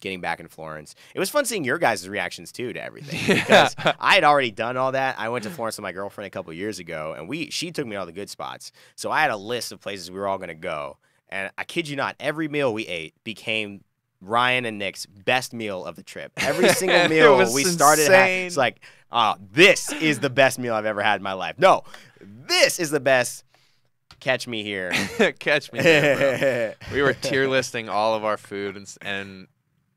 getting back in Florence, it was fun seeing your guys' reactions too to everything because I had already done all that. I went to Florence with my girlfriend a couple years ago, and she took me to all the good spots. So I had a list of places we were all gonna go. And I kid you not, every meal we ate became Ryan and Nick's best meal of the trip. Every single meal we started having, it's like, this is the best meal I've ever had in my life. No, this is the best. Catch me here. Catch me here, bro. We were tier listing all of our food, and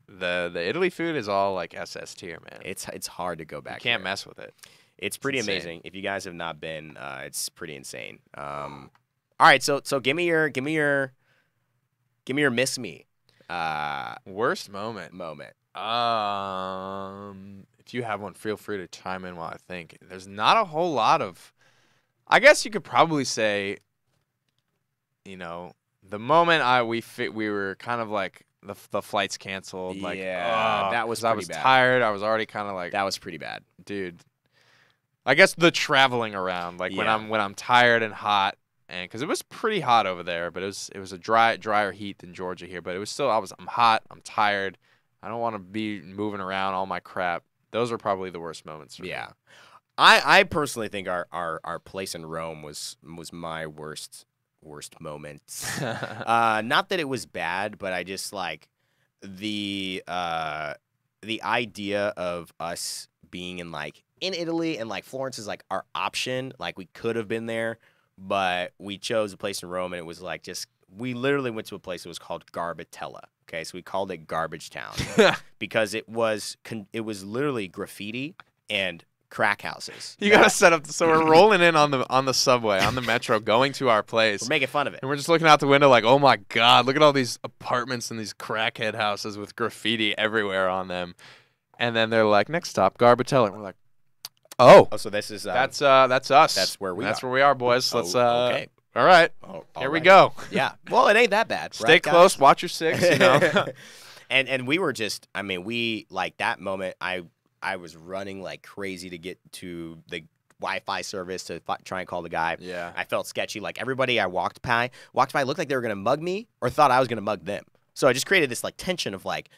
the Italy food is all like SS tier, man. It's hard to go back. You can't mess with it. It's pretty amazing. If you guys have not been, it's pretty insane. All right, so give me your miss me. Worst moment. If you have one, feel free to chime in while I think. There's not a whole lot of. I guess you could probably say, you know, the moment we were kind of like the flights canceled. Like, that was pretty bad. I was tired. I was already kind of like. That was pretty bad, dude. I guess the traveling around, like when I'm tired and hot. And because it was pretty hot over there, but it was a drier heat than Georgia here. But it was still I'm hot, I'm tired, I don't want to be moving around all my crap. Those are probably the worst moments for me. I personally think our place in Rome was my worst moments. Not that it was bad, but I just like the idea of us being in Italy and like Florence is like our option. Like we could have been there. But we chose a place in Rome, and it was like we literally went to a place that was called Garbatella. Okay, so we called it Garbage Town because it was literally graffiti and crack houses. You gotta set up. So we're rolling in on the subway, on the metro, going to our place. We're making fun of it, and we're just looking out the window like, oh my god, look at all these apartments and these crackhead houses with graffiti everywhere on them. And then they're like, next stop, Garbatella, and we're like. Oh, so this is that's us. That's where we are, boys. Let's okay. All right. Here we go. Yeah. Well, it ain't that bad. Stay right, close. Guys? Watch your six. You know. and we were just. I mean, we like that moment. I was running like crazy to get to the Wi-Fi service to try and call the guy. Yeah. I felt sketchy. Like everybody I walked by looked like they were gonna mug me or thought I was gonna mug them. So I just created this like tension of like.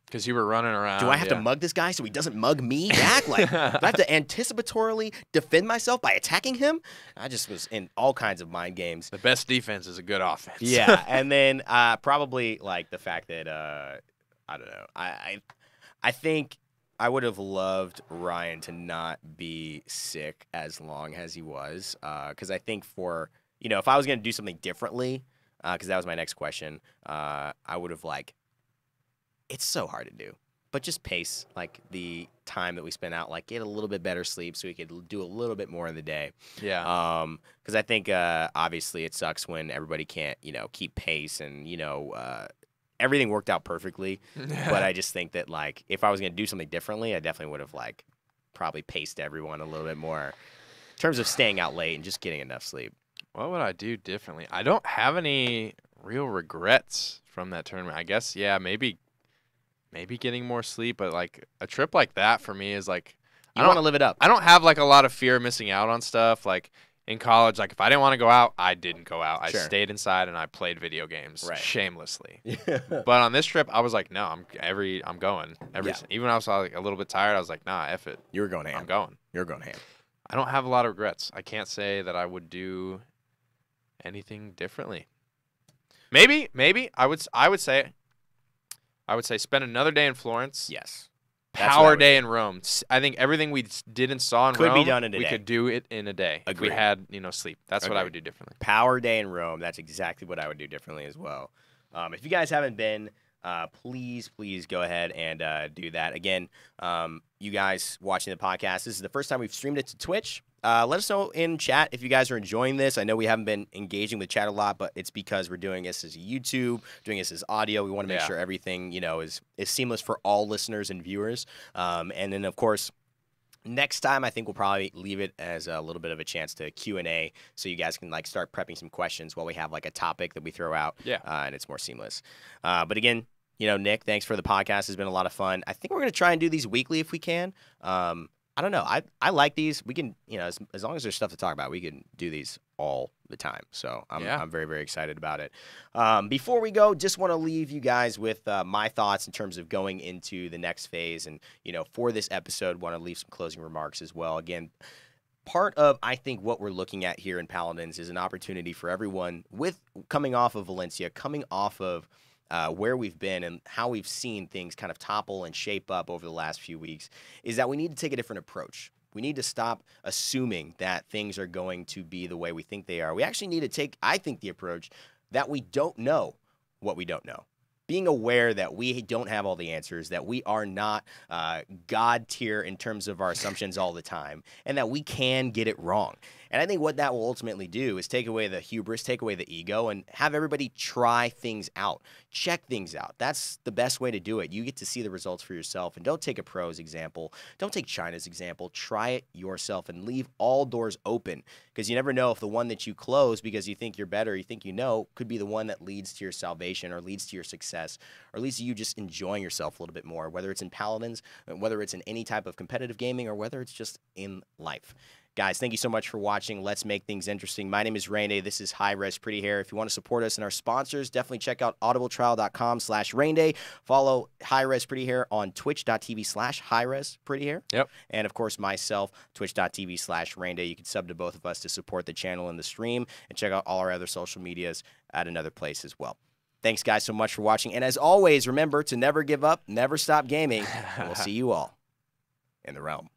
Because you were running around. Do I have to mug this guy so he doesn't mug me back? Like, do I have to anticipatorily defend myself by attacking him? I just was in all kinds of mind games. The best defense is a good offense. Yeah, and then probably like the fact that I don't know. I think I would have loved Ryan to not be sick as long as he was, because I think if I was gonna do something differently, because that was my next question, I would have like. It's so hard to do, but just pace like the time that we spent out, like, get a little bit better sleep so we could do a little bit more in the day. Yeah. Because I think obviously it sucks when everybody can't, keep pace and, everything worked out perfectly. But I just think that, like, if I was going to do something differently, I definitely would have, like, probably paced everyone a little bit more in terms of staying out late and just getting enough sleep. What would I do differently? I don't have any real regrets from that tournament. I guess, yeah, maybe getting more sleep, but like a trip like that for me is like You want to live it up. I don't have like a lot of fear of missing out on stuff. Like in college, like if I didn't want to go out, I didn't go out. Sure. I stayed inside and I played video games shamelessly. Yeah. But on this trip, I was like, no, I'm going. Even when I was like a little bit tired, I was like, nah, F it. You were going ham. I'm going. You're going ham. I don't have a lot of regrets. I can't say that I would do anything differently. Maybe I would say spend another day in Florence. Yes. Power day in Rome. I think everything we did and saw in Could Rome, be done in a we day. could do it in a day. Agreed. If we had, sleep. That's what I would do differently. Power day in Rome. That's exactly what I would do differently as well. If you guys haven't been, please go ahead and do that. Again, you guys watching the podcast, this is the first time we've streamed it to Twitch. Let us know in chat if you guys are enjoying this. I know we haven't been engaging with chat a lot, but it's because we're doing this as YouTube, doing this as audio. We want to make sure everything, is seamless for all listeners and viewers. And then, of course, next time I think we'll probably leave it as a little bit of a chance to Q&A so you guys can like start prepping some questions while we have like a topic that we throw out. And it's more seamless. But again, Nick, thanks for the podcast. It's been a lot of fun. I think we're going to try and do these weekly if we can. I don't know. I like these. We can, as long as there's stuff to talk about, we can do these all the time. So I'm very, very excited about it. Before we go, just want to leave you guys with my thoughts in terms of going into the next phase. And, for this episode, want to leave some closing remarks as well. Again, part of, I think, what we're looking at here in Paladins is an opportunity for everyone with coming off of Valencia, coming off of where we've been and how we've seen things kind of topple and shape up over the last few weeks, is that we need to take a different approach. We need to stop assuming that things are going to be the way we think they are. We actually need to take, I think, the approach that we don't know what we don't know. Being aware that we don't have all the answers, that we are not God tier in terms of our assumptions all the time, and that we can get it wrong. And I think what that will ultimately do is take away the hubris, take away the ego, and have everybody try things out, check things out. That's the best way to do it. You get to see the results for yourself, and don't take a pro's example. Don't take China's example. Try it yourself and leave all doors open, because you never know if the one that you close because you think you're better, you think could be the one that leads to your salvation or leads to your success or leads to you just enjoying yourself a little bit more, whether it's in Paladins, whether it's in any type of competitive gaming, or whether it's just in life. Guys, thank you so much for watching. Let's make things interesting. My name is Raynday. This is High Res Prettyhair. If you want to support us and our sponsors, definitely check out audibletrial.com/Raynday. Follow High Res Prettyhair on twitch.tv/High Res Prettyhair. Yep. And of course, myself, twitch.tv/Raynday. You can sub to both of us to support the channel and the stream, and check out all our other social medias at another place as well. Thanks, guys, so much for watching. And as always, remember to never give up, never stop gaming, and we'll see you all in the realm.